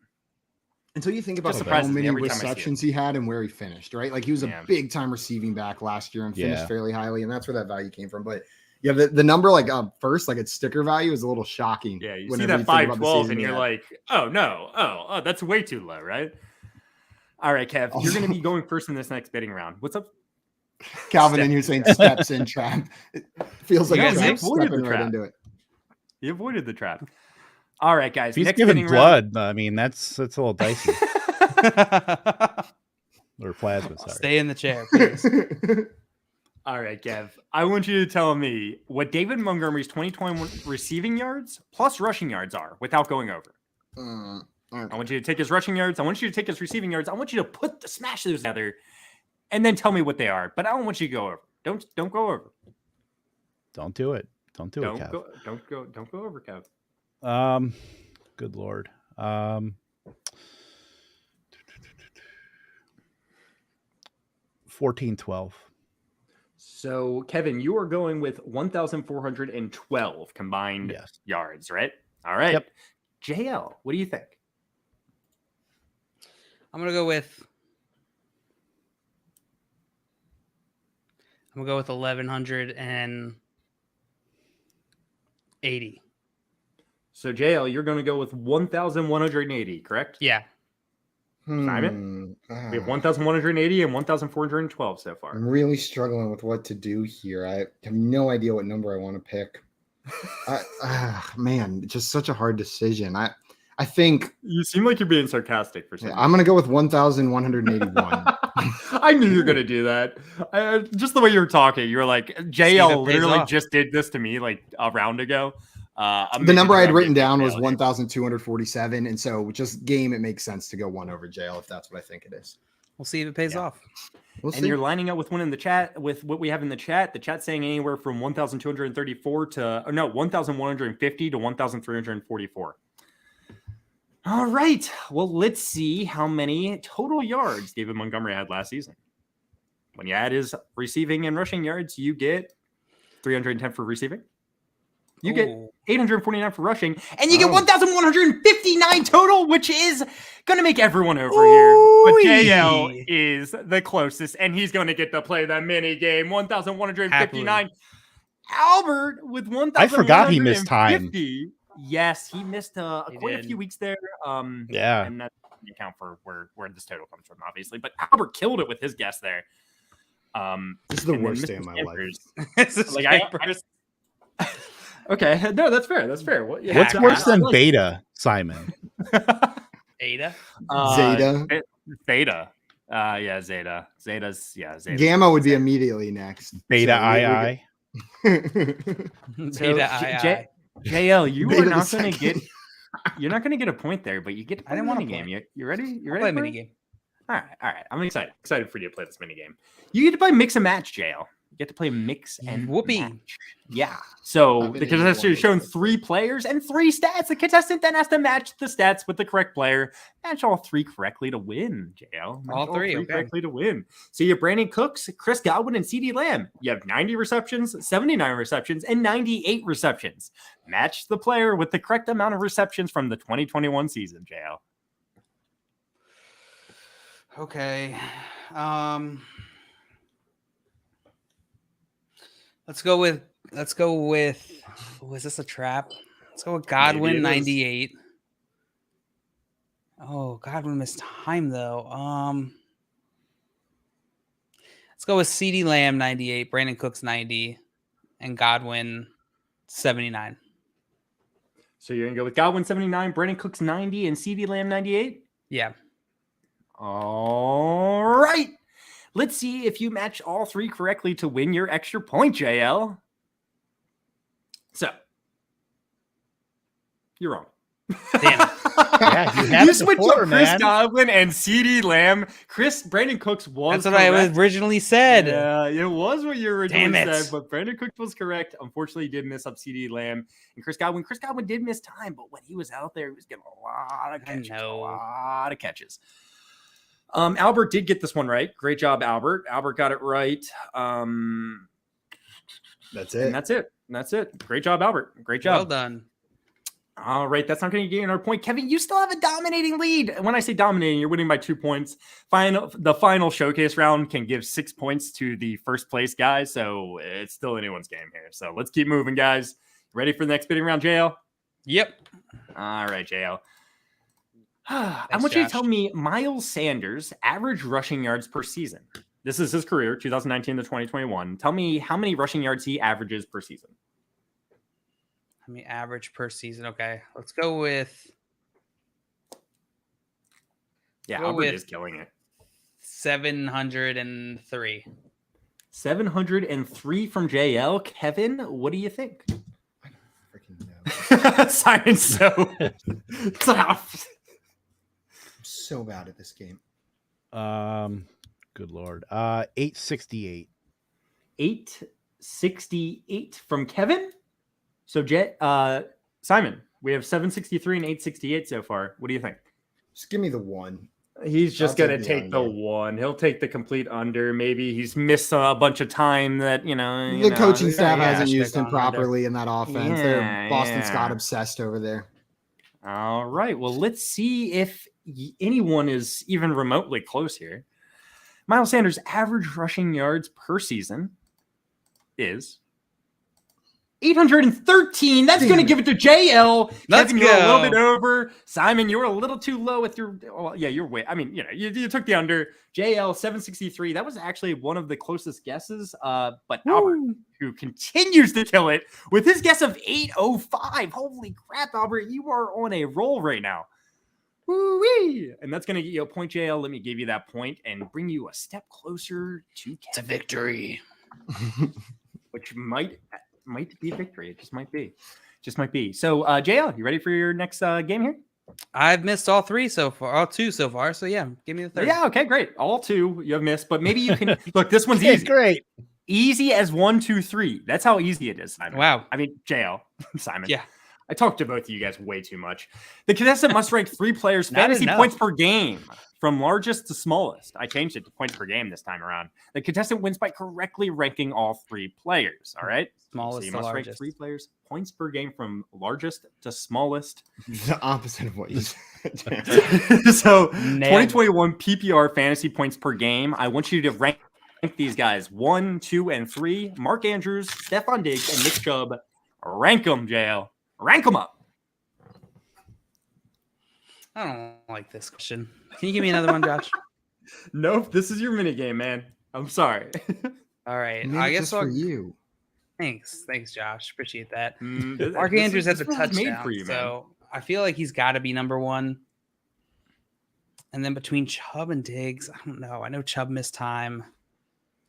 Until you think about how many receptions he had and where he finished, right? Like he was a big time receiving back last year and finished fairly highly, and that's where that value came from. But yeah, the number like first, like its sticker value is a little shocking. Yeah, you see that 512 and you're like, oh no, oh, that's way too low, right? All right, Kev, you're going to be going first in this next bidding round. What's up? Calvin in here saying steps in trap. It feels like he avoided the trap. Into it. He avoided the trap. All right, guys. He's giving blood. Round. I mean, that's a little dicey. Or plasma. Sorry. Stay in the chair, please. All right, Kev. I want you to tell me what David Montgomery's 2021 receiving yards plus rushing yards are without going over. I want you to take his rushing yards. I want you to take his receiving yards. I want you to smash those together. And then tell me what they are, but I don't want you to go over. Don't go over. Don't do it. Don't do it, Kev. Don't go over, Kev. Good Lord. 14-12. So, Kevin, you are going with 1,412 combined yards, right? All right. Yep. JL, what do you think? I'm gonna go with 1,180. So, JL, you're going to go with 1,180, correct? Yeah. Simon? We have 1,180 and 1,412 so far. I'm really struggling with what to do here. I have no idea what number I want to pick. Man, it's just such a hard decision. I I think you seem like you're being sarcastic for some reason. I'm going to go with 1,181. I knew you were going to do that. Just the way you were talking, you were like, JL literally just did this to me like a round ago. The number I had written down was 1,247. And so just game, it makes sense to go one over JL if that's what I think it is. We'll see if it pays off. And you're lining up with one in the chat with what we have in the chat. The chat's saying anywhere from 1,234 to 1,150 to 1,344. All right. Well, let's see how many total yards David Montgomery had last season. When you add his receiving and rushing yards, you get 310 for receiving. You get 849 for rushing, and you get 1,159 total, which is going to make everyone over here. But JL is the closest, and he's going to get to play the mini game. 1,159. Albert with 1,150. I forgot he missed time. Yes, he missed quite a few weeks there. And that doesn't account for where this total comes from, obviously. But Albert killed it with his guess there. This is the worst day of my life. Okay, no, that's fair. That's fair. What's worse than beta, Simon? Ada? Zeta. Theta. Yeah, Zeta. Zeta. Gamma would be immediately next. Beta Beta JL, you're not going to get a point there, but you get to play the mini game. You ready? You ready? Play mini game. All right. I'm excited for you to play this mini game. You get to play mix and match, JL. You get to play mix and match. Yeah. So the contestant is shown 3 players and 3 stats. The contestant then has to match the stats with the correct player. Match all 3 correctly to win, JL. All three correctly to win. So you have Brandon Cooks, Chris Godwin, and CeeDee Lamb. You have 90 receptions, 79 receptions, and 98 receptions. Match the player with the correct amount of receptions from the 2021 season, JL. Okay. Let's go with is this a trap? Let's go with Godwin 98. Oh, Godwin missed time though. Let's go with CeeDee Lamb 98, Brandon Cooks 90, and Godwin 79. So you're gonna go with Godwin 79, Brandon Cooks 90, and CeeDee Lamb 98? Yeah. All right. Let's see if you match all 3 correctly to win your extra point, JL. So, you're wrong. Damn. You switched up Chris Godwin and CeeDee Lamb. Brandon Cooks was That's what I originally said. Yeah, it was what you originally said, but Brandon Cooks was correct. Unfortunately, he did miss up CeeDee Lamb and Chris Godwin. Chris Godwin did miss time, but when he was out there, he was getting a lot of catches. Albert did get this one right. Great job, Albert. Albert got it right. That's it. And that's it. Great job, Albert. Great job. Well done. All right. That's not going to get another point. Kevin, you still have a dominating lead. When I say dominating, you're winning by 2 points. The final showcase round can give 6 points to the first place guy. So it's still anyone's game here. So let's keep moving, guys. Ready for the next bidding round, JL? Yep. All right, JL. I want you to tell me Miles Sanders' average rushing yards per season. This is his career, 2019 to 2021. Tell me how many rushing yards he averages per season. How many average per season? Okay, let's go with. Yeah, Albert is killing it. 703. 703 from JL. Kevin, what do you think? I don't freaking know. Simon's so tough. So bad at this game. Good Lord. 868. 868 from Kevin. So Simon, we have 763 and 868 so far. What do you think? Just give me the 1. He's just going to take the 1. He'll take the complete under. Maybe he's missed a bunch of time that, the coaching staff hasn't used him properly in that offense. They're Boston Scott obsessed over there. All right. Well, let's see if anyone is even remotely close here. Miles Sanders' average rushing yards per season is 813. That's going to give it to JL. Let's Kevin, go. you're a little bit over. Simon, you were a little too low with your. Well, yeah, you're way. I mean, you took the under. JL 763. That was actually one of the closest guesses. But Albert, who continues to kill it with his guess of 805. Holy crap, Albert, you are on a roll right now. Woo-wee. And that's going to get you a point, JL. Let me give you that point and bring you a step closer to victory. Which might be victory. It just might be. So, JL, you ready for your next game here? I've missed all two so far. So yeah, give me the third. Yeah, okay, great. All two you have missed, but maybe you can look. This one's easy. Great, easy as 1, 2, 3. That's how easy it is. Simon. Wow. I mean, JL, Simon. Yeah. I talked to both of you guys way too much. The contestant must rank 3 players fantasy points per game from largest to smallest. I changed it to points per game this time around. The contestant wins by correctly ranking all 3 players. All right. Smallest so you to must largest. rank 3 players points per game from largest to smallest. The opposite of what you said. So 2021 PPR fantasy points per game. I want you to rank these guys 1, 2, and 3. Mark Andrews, Stephon Diggs, and Nick Chubb. Rank them, JL. Rank them up. I don't like this question. Can you give me another one, Josh? Nope. This is your mini game, man. I'm sorry. All right. Maybe I guess just for you. Thanks, Josh. Appreciate that. Mark Mark Andrews has a touchdown, made for you, man. so I feel like he's got to be number 1. And then between Chubb and Diggs, I don't know. I know Chubb missed time.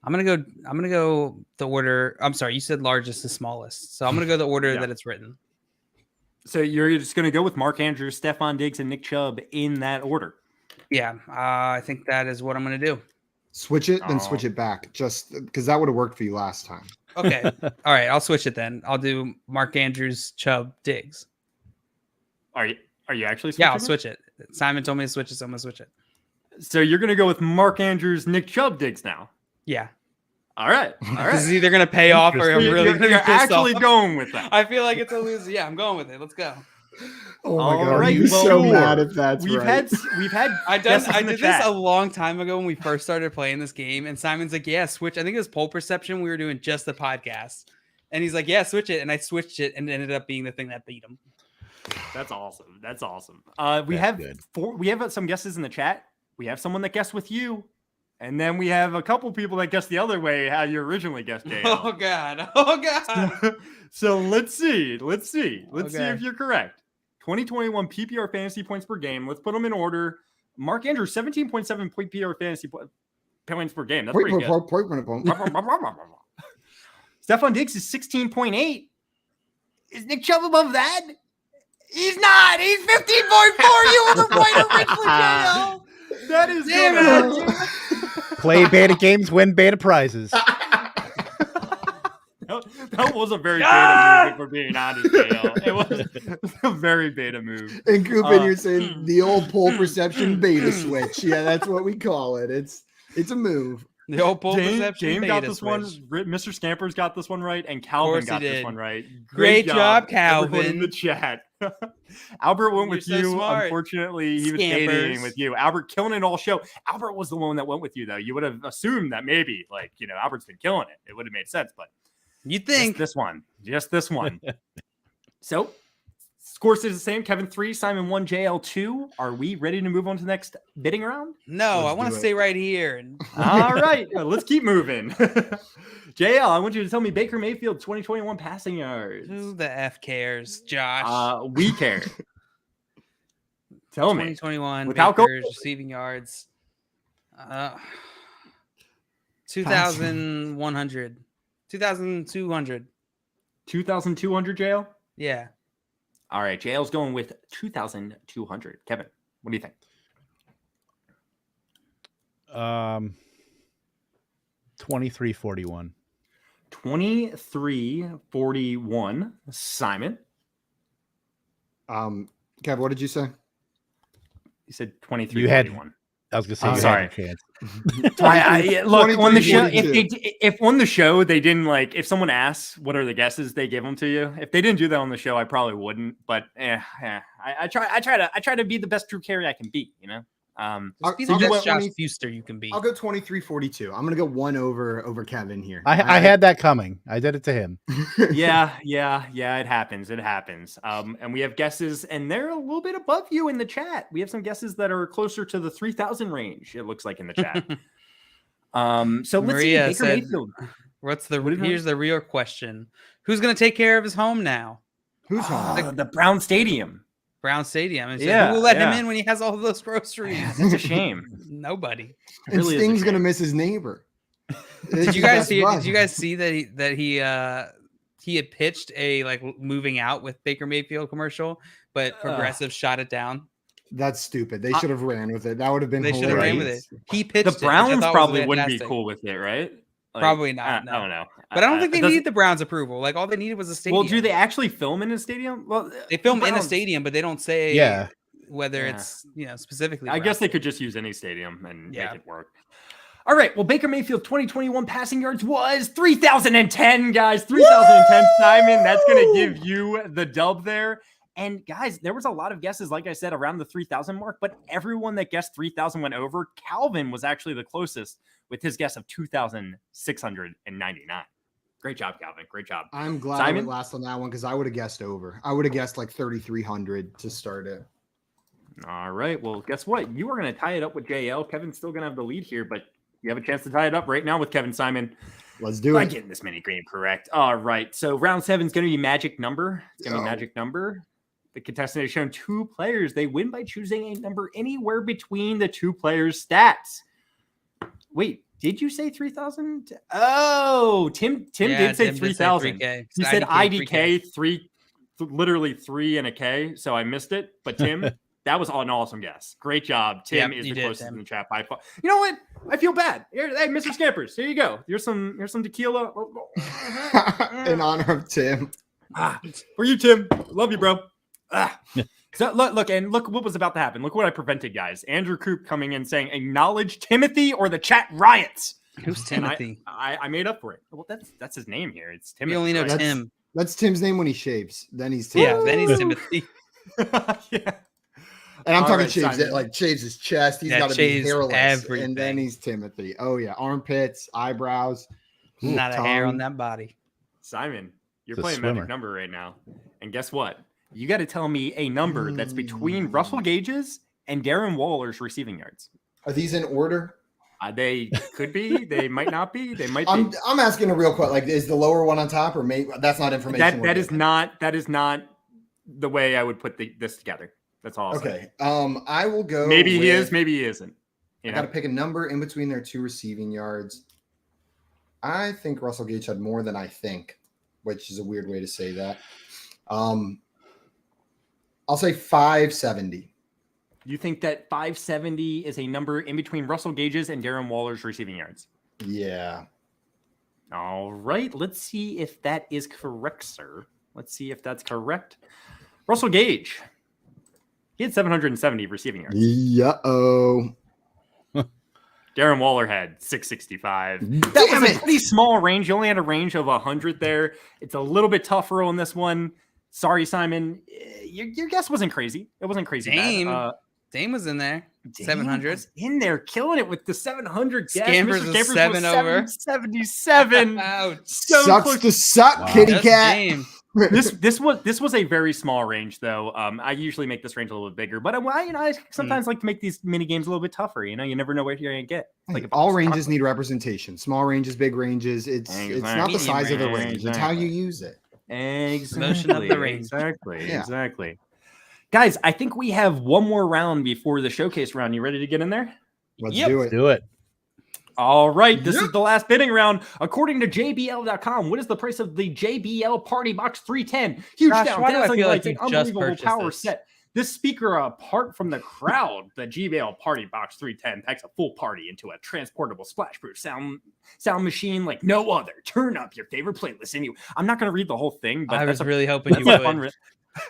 I'm gonna go the order. I'm sorry, you said largest to smallest, so I'm gonna go the order that it's written. So you're just gonna go with Mark Andrews, Stephon Diggs, and Nick Chubb in that order. Yeah, I think that is what I'm gonna do. Switch it, then switch it back, just because that would have worked for you last time. Okay. All right, I'll switch it then. I'll do Mark Andrews, Chubb, Diggs. Are you actually switching? Yeah, I'll switch it. Simon told me to switch it, so I'm gonna switch it. So you're gonna go with Mark Andrews, Nick Chubb, Diggs now. Yeah. All right. This is either gonna pay off or I'm really gonna you're be pissed actually off. going with that. I feel like it's a loser. Yeah, I'm going with it. Let's go. Oh my god, right, you're so mad if that's we've right. had I did this a long time ago when we first started playing this game, and Simon's like, "Yeah, switch." I think it was poll perception. We were doing just the podcast, and he's like, "Yeah, switch it," and I switched it, and it ended up being the thing that beat him. That's awesome. We have some guesses in the chat. We have someone that guessed with you, and then we have a couple people that guessed the other way how you originally guessed. JL. Oh god. So let's see if you're correct. 2021 PPR fantasy points per game. Let's put them in order. Mark Andrews, 17.7 PPR fantasy points per game. That's pretty good. Stephon Diggs is 16.8. Is Nick Chubb above that? He's not. He's 15.4. You were right originally, JL. That is good. Play beta games, win beta prizes. That was a very beta move, if we're being honest, JL. It was a very beta move. And Coopin, you're saying the old poll perception beta switch. Yeah, that's what we call it. It's a move. The old poll perception James got this switch. one. Mr. Scamper's got this one right, and Calvin got this one right. Great job, Calvin. Everyone in the chat. Albert went with you. Smart. Unfortunately, he was dating with you. Albert killing it all show. Albert was the one that went with you, though. You would have assumed that maybe, Albert's been killing it. It would have made sense, but you think just this one. So, scores is the same. Kevin 3, Simon 1, JL 2. Are we ready to move on to the next bidding round? No, I want to stay right here. All right, let's keep moving. JL, I want you to tell me Baker Mayfield 2021 passing yards. Who the F cares, Josh? We care. Tell me. 2021 Without Baker's receiving yards. 2,100. 2,200. 2,200, JL? Yeah. All right, JL's going with 2,200. Kevin, what do you think? 2341. 2341. Simon? Kev, what did you say? You said 2341. I was gonna say, sorry. Chance. Look on the show. If on the show they didn't if someone asks what are the guesses, they give them to you. If they didn't do that on the show, I probably wouldn't. But I try to be the best Drew Carey I can be. Just be the best Josh Fuster you can be. I'll go 23-42. I'm gonna go one over Kevin here. I had that coming. I did it to him. Yeah. It happens. And we have guesses, and they're a little bit above you in the chat. We have some guesses that are closer to the 3,000 range. It looks like in the chat. So Maria let's see. Baker said, Mayfield. Here's the real question: who's gonna take care of his home now? Who's home? The Brown Stadium. Brown Stadium. And who will let him in when he has all of those groceries? It's a shame. Nobody. And really Sting's gonna miss his neighbor. Did you guys see that he had pitched a moving out with Baker Mayfield commercial, but Progressive shot it down? That's stupid. They should have ran with it. That would have been. They should have ran with it. He pitched. The Browns probably wouldn't be cool with it, right? Probably not. No. I don't know. But I don't think they needed the Browns' approval. All they needed was a stadium. Well, do they actually film in a stadium? Well, they film in a stadium, but they don't say whether it's specifically. I guess they could just use any stadium and make it work. All right. Well, Baker Mayfield 2021 passing yards was 3,010, guys. 3,010. Simon, that's going to give you the dub there. And guys, there was a lot of guesses, like I said, around the 3,000 mark, but everyone that guessed 3,000 went over. Calvin was actually the closest with his guess of 2,699. Great job, Calvin. Great job. I'm glad I went last on that one because I would have guessed over. I would have guessed 3,300 to start it. All right. Well, guess what? You are going to tie it up with JL. Kevin's still going to have the lead here, but you have a chance to tie it up right now with Kevin Simon. Let's do it. I'm getting this mini game correct. All right. So round 7 is going to be magic number. It's going to be magic number. The contestant has shown 2 players. They win by choosing a number anywhere between the 2 players' stats. Wait, did you say 3,000? Oh, Tim did say 3,000. He said IDK, 3, literally 3 and a K. So I missed it. But Tim, that was an awesome guess. Great job. Tim is the closest in the chat by far. You know what? I feel bad. Here, hey, Mr. Scampers, here you go. Here's some tequila. In honor of Tim. For you, Tim. Love you, bro. So look what was about to happen. Look what I prevented, guys. Andrew Coop coming in saying, acknowledge Timothy or the chat riots. Who's Timothy? I made up for it. Well, that's his name here. It's Timothy. We only know Tim. That's Tim's name when he shaves. Then he's Tim. Yeah, then he's Timothy. Yeah. And I'm talking shaves it, shaves his chest. He's got to be hairless. Everything. And then he's Timothy. Oh yeah, armpits, eyebrows. Not a hair on that body. Simon, you're playing magic number right now. And guess what? You got to tell me a number that's between Russell Gage's and Darren Waller's receiving yards. Are these in order? They could be. They might not be. They might be. I'm asking a real question. Is the lower one on top, or maybe that's not information? That is not the way I would put this together. That's all. Okay. I will go. Maybe he is. Maybe he isn't. I got to pick a number in between their 2 receiving yards. I think Russell Gage had more than I think, which is a weird way to say that. I'll say 570. You think that 570 is a number in between Russell Gage's and Darren Waller's receiving yards? Yeah. All right. Let's see if that is correct, sir. Let's see if that's correct. Russell Gage. He had 770 receiving yards. Yeah-oh. Darren Waller had 665. That was a pretty small range. You only had a range of 100 there. It's a little bit tougher on this one. Sorry, Simon. Your guess wasn't crazy. It wasn't crazy. Dame was in there. 700 in there, killing it with the 700 guess. Scampers was 7 over. 77. Ouch. Sucks to suck, kitty cat. This was a very small range, though. I usually make this range a little bit bigger, but I sometimes like to make these mini games a little bit tougher. You never know what you're gonna get. All ranges need representation. Small ranges, big ranges. It's not the size of the range. It's how you use it. Exactly. Motion of the range. Exactly. Guys, I think we have one more round before the showcase round. You ready to get in there? Let's do it. Do it. All right. This is the last bidding round. According to JBL.com, what is the price of the JBL Party Box 310? Huge down, dazzling lights, an unbelievable power set. This speaker, apart from the crowd, the JBL Party Box 310 packs a full party into a transportable splash-proof sound machine like no other. Turn up your favorite playlist. I'm not going to read the whole thing, but I was really hoping you would.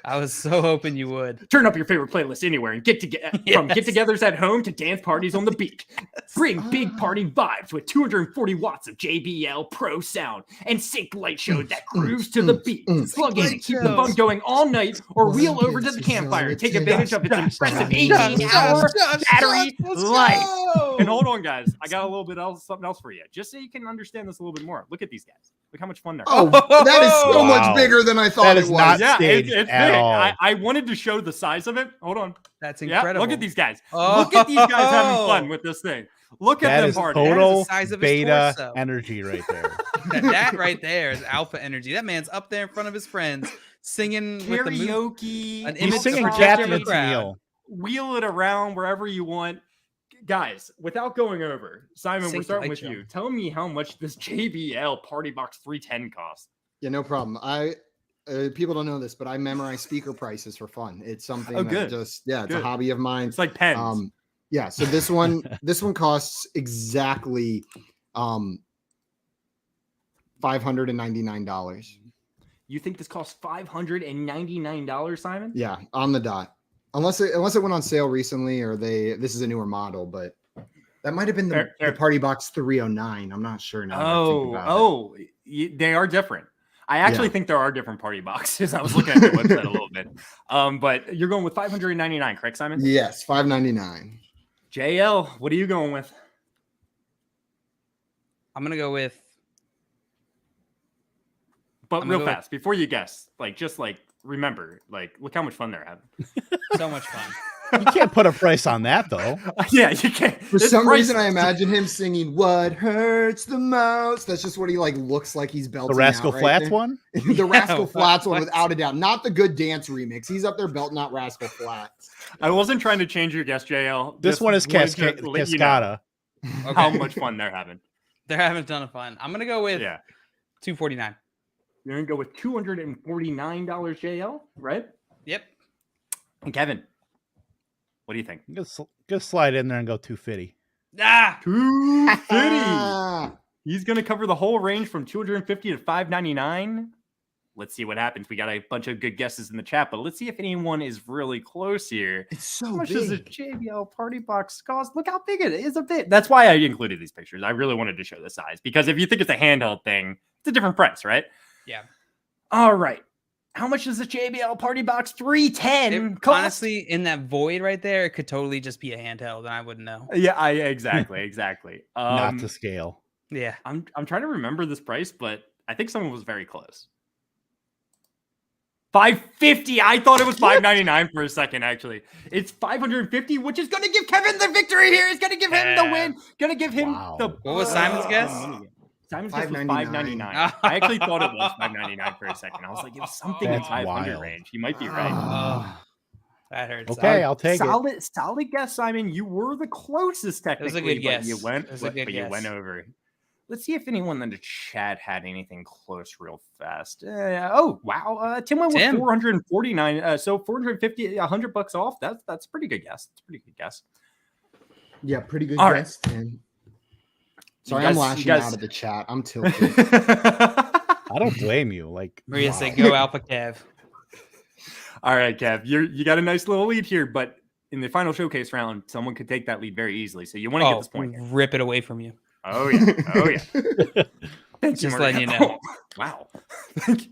I was so hoping you would. Turn up your favorite playlist anywhere and get together from get-togethers at home to dance parties on the beach. Bring big party vibes with 240 watts of JBL Pro sound and sync light show that grooves to the beat. Plug in and keep the fun going all night, or wheel over to the campfire and take advantage of its impressive 18-hour battery life. And hold on, guys, I got a little bit else, something else for you, just so you can understand this a little bit more. Look at these guys. Look how much fun they're. Oh, that is so much bigger than I thought it was. Yeah, it's big. I wanted to show the size of it. Hold on. That's incredible. Look at these guys. Look at these guys having fun with this thing. Look at them party. Total the size of beta torso. energy right there. that right there is alpha energy. That man's up there in front of his friends singing karaoke. He's singing Captain Neil. Wheel it around wherever you want. Guys, without going over, Simon, we're starting with you. Tell me how much this JBL Party Box 310 costs. Yeah, no problem. People don't know this, but I memorize speaker prices for fun. It's something that it's a hobby of mine. It's like pens. Yeah, so this one costs exactly $599. You think this costs $599, Simon? Yeah, on the dot. Unless it went on sale recently, or this is a newer model, but that might have been the Party Box 309. I'm not sure now. They are different. I actually think there are different party boxes. I was looking at the website a little bit. But you're going with $599, correct, Simon? Yes, $599. JL, what are you going with? I'm gonna go with. But real fast, before you guess, remember, look how much fun they're having. So much fun. You can't put a price on that, though. Yeah, you can't. For some reason, I imagine him singing "What Hurts the Most." That's just what he looks like he's belting. The Rascal Flatts one. The Rascal Flatts one, without a doubt, not the Good Dance remix. He's up there belting out Rascal Flatts. I wasn't trying to change your guess, JL. This one is Cascada. How much fun they're having. They're having a ton of fun. I'm gonna go with $249. You're gonna go with $249, JL, right? Yep. And Kevin, what do you think? Just slide in there and go 250. $250. He's gonna cover the whole range from $250 to $599. Let's see what happens. We got a bunch of good guesses in the chat, but let's see if anyone is really close here. It's so How much big. does a JBL Party Box cost? Look how big it is. A bit. That's why I included these pictures. I really wanted to show the size, because if you think it's a handheld thing, it's a different price, right? Yeah. All right. How much does a JBL Party Box 310 cost? Honestly, in that void right there, it could totally just be a handheld, and I wouldn't know. Yeah, exactly. Not to scale. Yeah. I'm trying to remember this price, but I think someone was very close. $550. I thought it was $599 for a second, actually. It's $550, which is going to give Kevin the victory here. It's going to give him the win. Going to give him the... What was Simon's guess? Simon's guess was $599. I actually thought it was $599 for a second. I was like, it was something in 500 range. He might be right. That hurts. Okay, I'll take it. Solid guess, Simon. You were the closest, technically. It was a good guess. You went over. Let's see if anyone in the chat had anything close real fast. Wow. Tim went with 449. So 450, $100 off. That's a pretty good guess. It's a pretty good guess. Yeah, pretty good All guess. Right. Sorry, I'm lashing out of the chat. I'm tilted. I don't blame you. Maria said, "Go Alpha Kev." All right, Kev, you got a nice little lead here, but in the final showcase round, someone could take that lead very easily. So you want to get this point. Rip it away from you. Oh yeah. Thank you, Just Maria. letting you know. Wow. Thank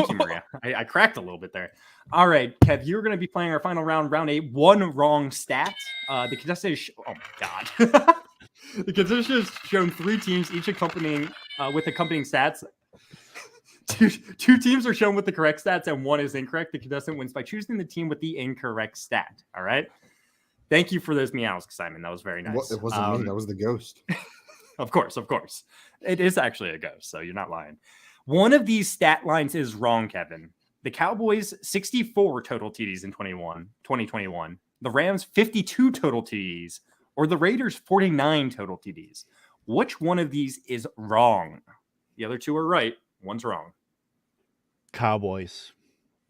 you, Maria. I cracked a little bit there. All right, Kev, you're going to be playing our final round, round 8. One wrong stat. The contestant is oh my god. The contestant has shown 3 teams, each accompanying with accompanying stats. Two teams are shown with the correct stats, and one is incorrect. The contestant wins by choosing the team with the incorrect stat. All right. Thank you for those meows, Simon. That was very nice. It wasn't me. That was the ghost. Of course. It is actually a ghost, so you're not lying. One of these stat lines is wrong, Kevin. The Cowboys, 64 total TDs in 2021. The Rams, 52 total TDs. Or the Raiders, 49 total TDs. Which one of these is wrong? The other 2 are right. One's wrong. Cowboys.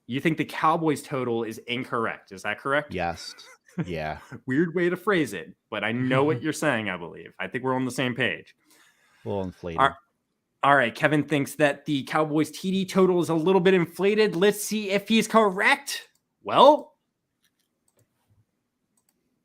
You think the Cowboys total is incorrect. Is that correct? Yes. Yeah. Weird way to phrase it, but I know what you're saying, I believe. I think we're on the same page. A little inflated. All right, Kevin thinks that the Cowboys TD total is a little bit inflated. Let's see if he's correct. Well,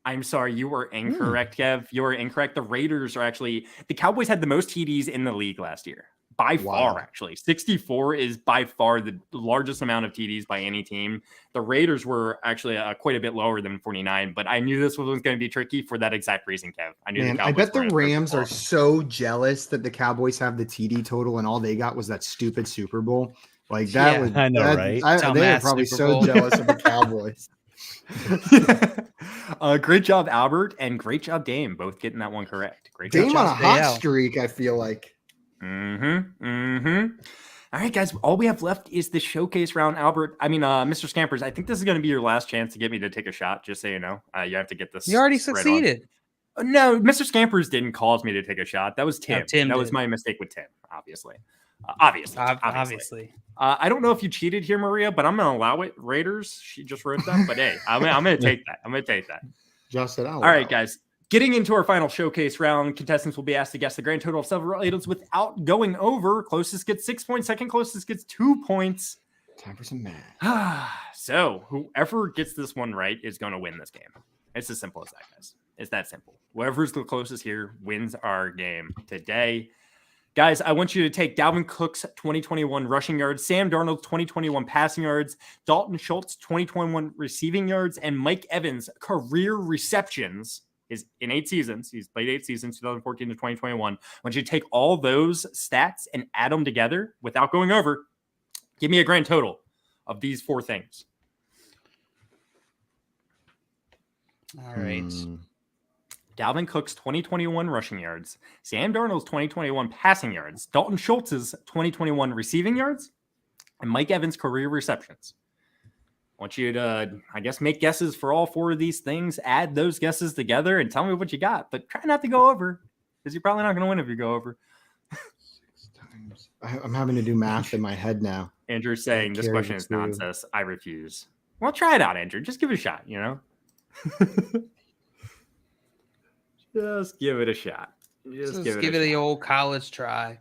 I'm sorry, you were incorrect, Kev. You were incorrect. The Raiders are actually – the Cowboys had the most TDs in the league last year. By far, actually. 64 is by far the largest amount of TDs by any team. The Raiders were actually quite a bit lower than 49, but I knew this was going to be tricky for that exact reason, Kev. I knew the Cowboys I bet the Rams are so jealous that the Cowboys have the TD total and all they got was that stupid Super Bowl. Like that was – I know, right? They were probably so jealous of the Cowboys. Great job, Albert, and great job, Dame, both getting that one correct. Great job. Dame on a hot streak, I feel like. All right, guys, all we have left is the showcase round. Albert, Mr. Scampers, I think this is going to be your last chance to get me to take a shot, just so you know. You have to get this. You already succeeded. No, Mr. Scampers didn't cause me to take a shot. That was Tim. No, Tim that was my mistake with Tim, obviously. Obviously. I don't know if you cheated here, Maria, but I'm going to allow it. Raiders, she just wrote that, but hey, I'm going to take that. Just said, all right, guys. Getting into our final showcase round, contestants will be asked to guess the grand total of several items without going over. Closest gets 6 points. Second closest gets 2 points. Time for some math. So whoever gets this one right is going to win this game. It's as simple as that, guys. It's that simple. Whoever's the closest here wins our game today. Guys, I want you to take Dalvin Cook's 2021 rushing yards, Sam Darnold's 2021 passing yards, Dalton Schultz 2021 receiving yards, and Mike Evans' career receptions. Is in 8 seasons. He's played 8 seasons, 2014 to 2021. I want you to take all those stats and add them together without going over. Give me a grand total of these 4 things. All right. Dalvin Cook's 2021 rushing yards, Sam Darnold's 2021 passing yards, Dalton Schultz's 2021 receiving yards, and Mike Evans' career receptions. I want you to, make guesses for all 4 of these things, add those guesses together, and tell me what you got. But try not to go over, because you're probably not going to win if you go over. 6 times. I'm having to do math in my head now. Andrew's saying this question is nonsense. I refuse. Well, try it out, Andrew. Just give it a shot, you know? Just give it a shot. Just give it the old college try.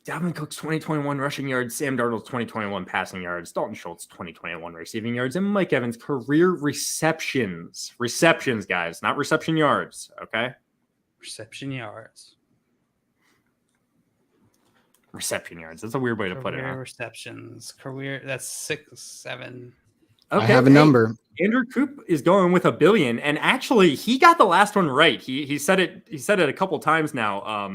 Dalvin Cook's 2021 rushing yards, Sam Darnold's 2021 passing yards, Dalton Schultz 2021 receiving yards, and Mike Evans' career receptions. Receptions, guys, not reception yards, okay? Reception yards. Reception yards. That's a weird way to put it. Receptions. Career, that's 6, 7. Okay, I have a number. Andrew Coop is going with 1 billion, and actually, he got the last one right. He said it. He said it a couple times now.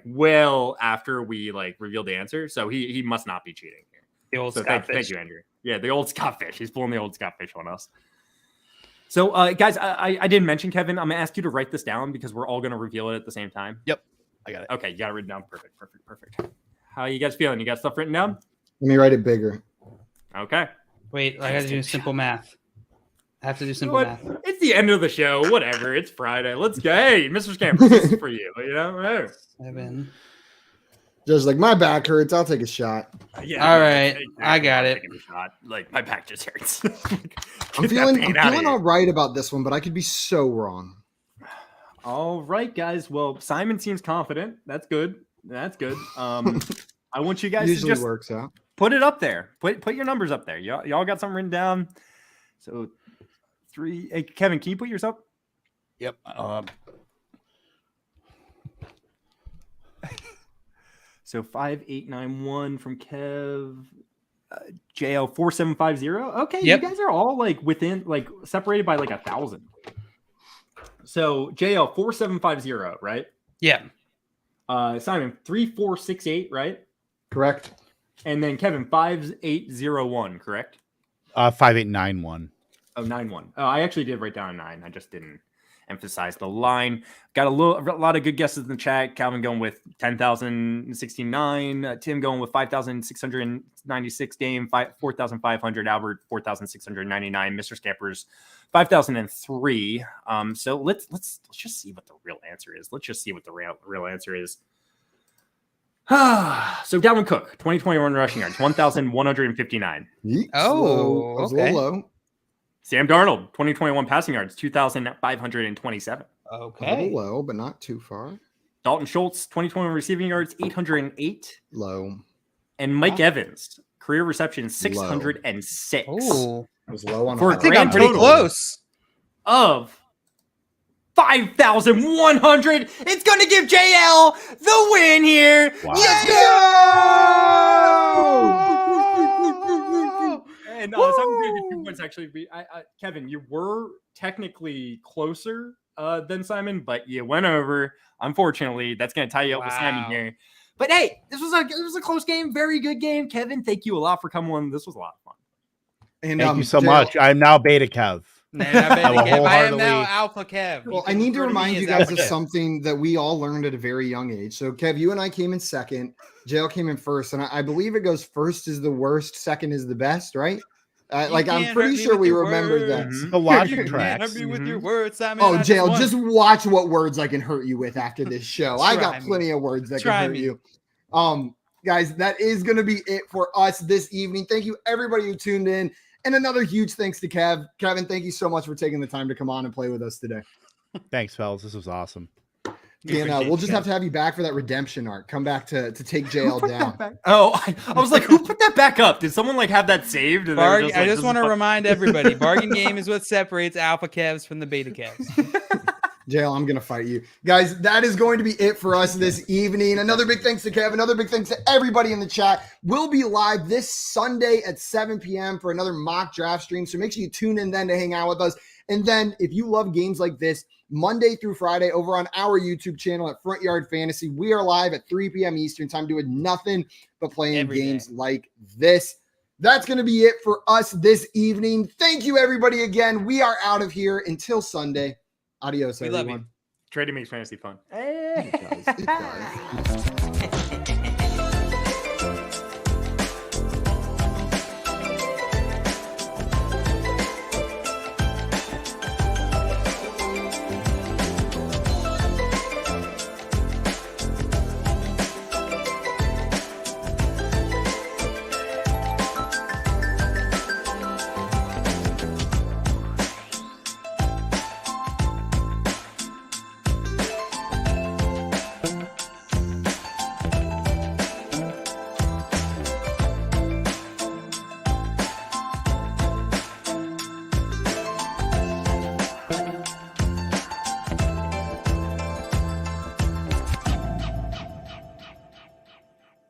Well after we revealed the answer, so he must not be cheating here. The old Scott Fish. Thank you, Andrew. Yeah, the old Scott Fish. He's pulling the old Scott Fish on us. So, guys, I didn't mention Kevin. I'm gonna ask you to write this down because we're all gonna reveal it at the same time. Yep, I got it. Okay, you got it written down. Perfect. How are you guys feeling? You got stuff written down? Let me write it bigger. Okay. Wait, I got to do simple math. I have to do simple math. It's the end of the show. Whatever. It's Friday. Let's go. Hey, Mr. Scamper, this is for you. You know? 7. Just like my back hurts, I'll take a shot. Yeah. All right, I got it. My back just hurts. I'm feeling all right about this one, but I could be so wrong. All right, guys. Well, Simon seems confident. That's good. I want you guys Usually to just works out. Put it up there. Put your numbers up there. Y'all got something written down. So 3. Hey, Kevin, can you put yours up? Yep. So 5891 from Kev. JL 4750. Okay, yep. You guys are all within separated by 1,000. So JL 4750, right? Yeah. Simon 3468, right? Correct. And then Kevin 5801, correct? 5891. Oh, 91. Oh, I actually did write down a 9. I just didn't emphasize the line. Got a lot of good guesses in the chat. Calvin going with 10,069. Tim going with 5,696. Dame 4,500. Albert 4,699. Mr. Scampers 5,003. So let's just see what the real answer is. So Dalvin Cook, 2021 rushing yards, 1,159. Oh, okay. A little low. Sam Darnold, 2021 passing yards, 2,527. Okay. A little low, but not too far. Dalton Schultz, 2021 receiving yards, 808. Low. And Mike Evans, career reception, 606. Oh, It was low on For all. I think I'm pretty close. Of 5,100. It's going to give JL the win here. Wow. Let's go! And so I'm going to give 2 points actually. Kevin, you were technically closer than Simon, but you went over. Unfortunately, that's going to tie you up with Simon here. But hey, this was a close game. Very good game. Kevin, thank you a lot for coming on. This was a lot of fun. And thank you so much. I'm now Beta Kev. I am now Alpha Kev. Well, I need to remind you guys of something that we all learned at a very young age. So, Kev, you and I came in second. JL came in first. And I believe it goes first is the worst, second is the best, right? I'm pretty sure we remember that. The logic tracks. Hurt me with your words, Simon. Oh, JL, just watch what words I can hurt you with after this show. I got plenty of words that can hurt you. Guys, that is going to be it for us this evening. Thank you, everybody who tuned in. And another huge thanks to Kev. Kevin, thank you so much for taking the time to come on and play with us today. Thanks, fellas. This was awesome. And we'll just have to have you back for that redemption arc. Come back to take JL down. Oh, I was like, who put that back up? Did someone have that saved? And I just want to remind everybody, bargain game is what separates Alpha Kevs from the Beta Kevs. JL, I'm going to fight you. Guys, that is going to be it for us this evening. Another big thanks to Kev. Another big thanks to everybody in the chat. We'll be live this Sunday at 7 p.m. for another mock draft stream. So make sure you tune in then to hang out with us. And then if you love games like this, Monday through Friday over on our YouTube channel at Front Yard Fantasy, we are live at 3 p.m. Eastern time doing nothing but playing games like this. That's going to be it for us this evening. Thank you, everybody, again. We are out of here until Sunday. Adios, everyone. Love you. Trading makes fantasy fun. It does. It does.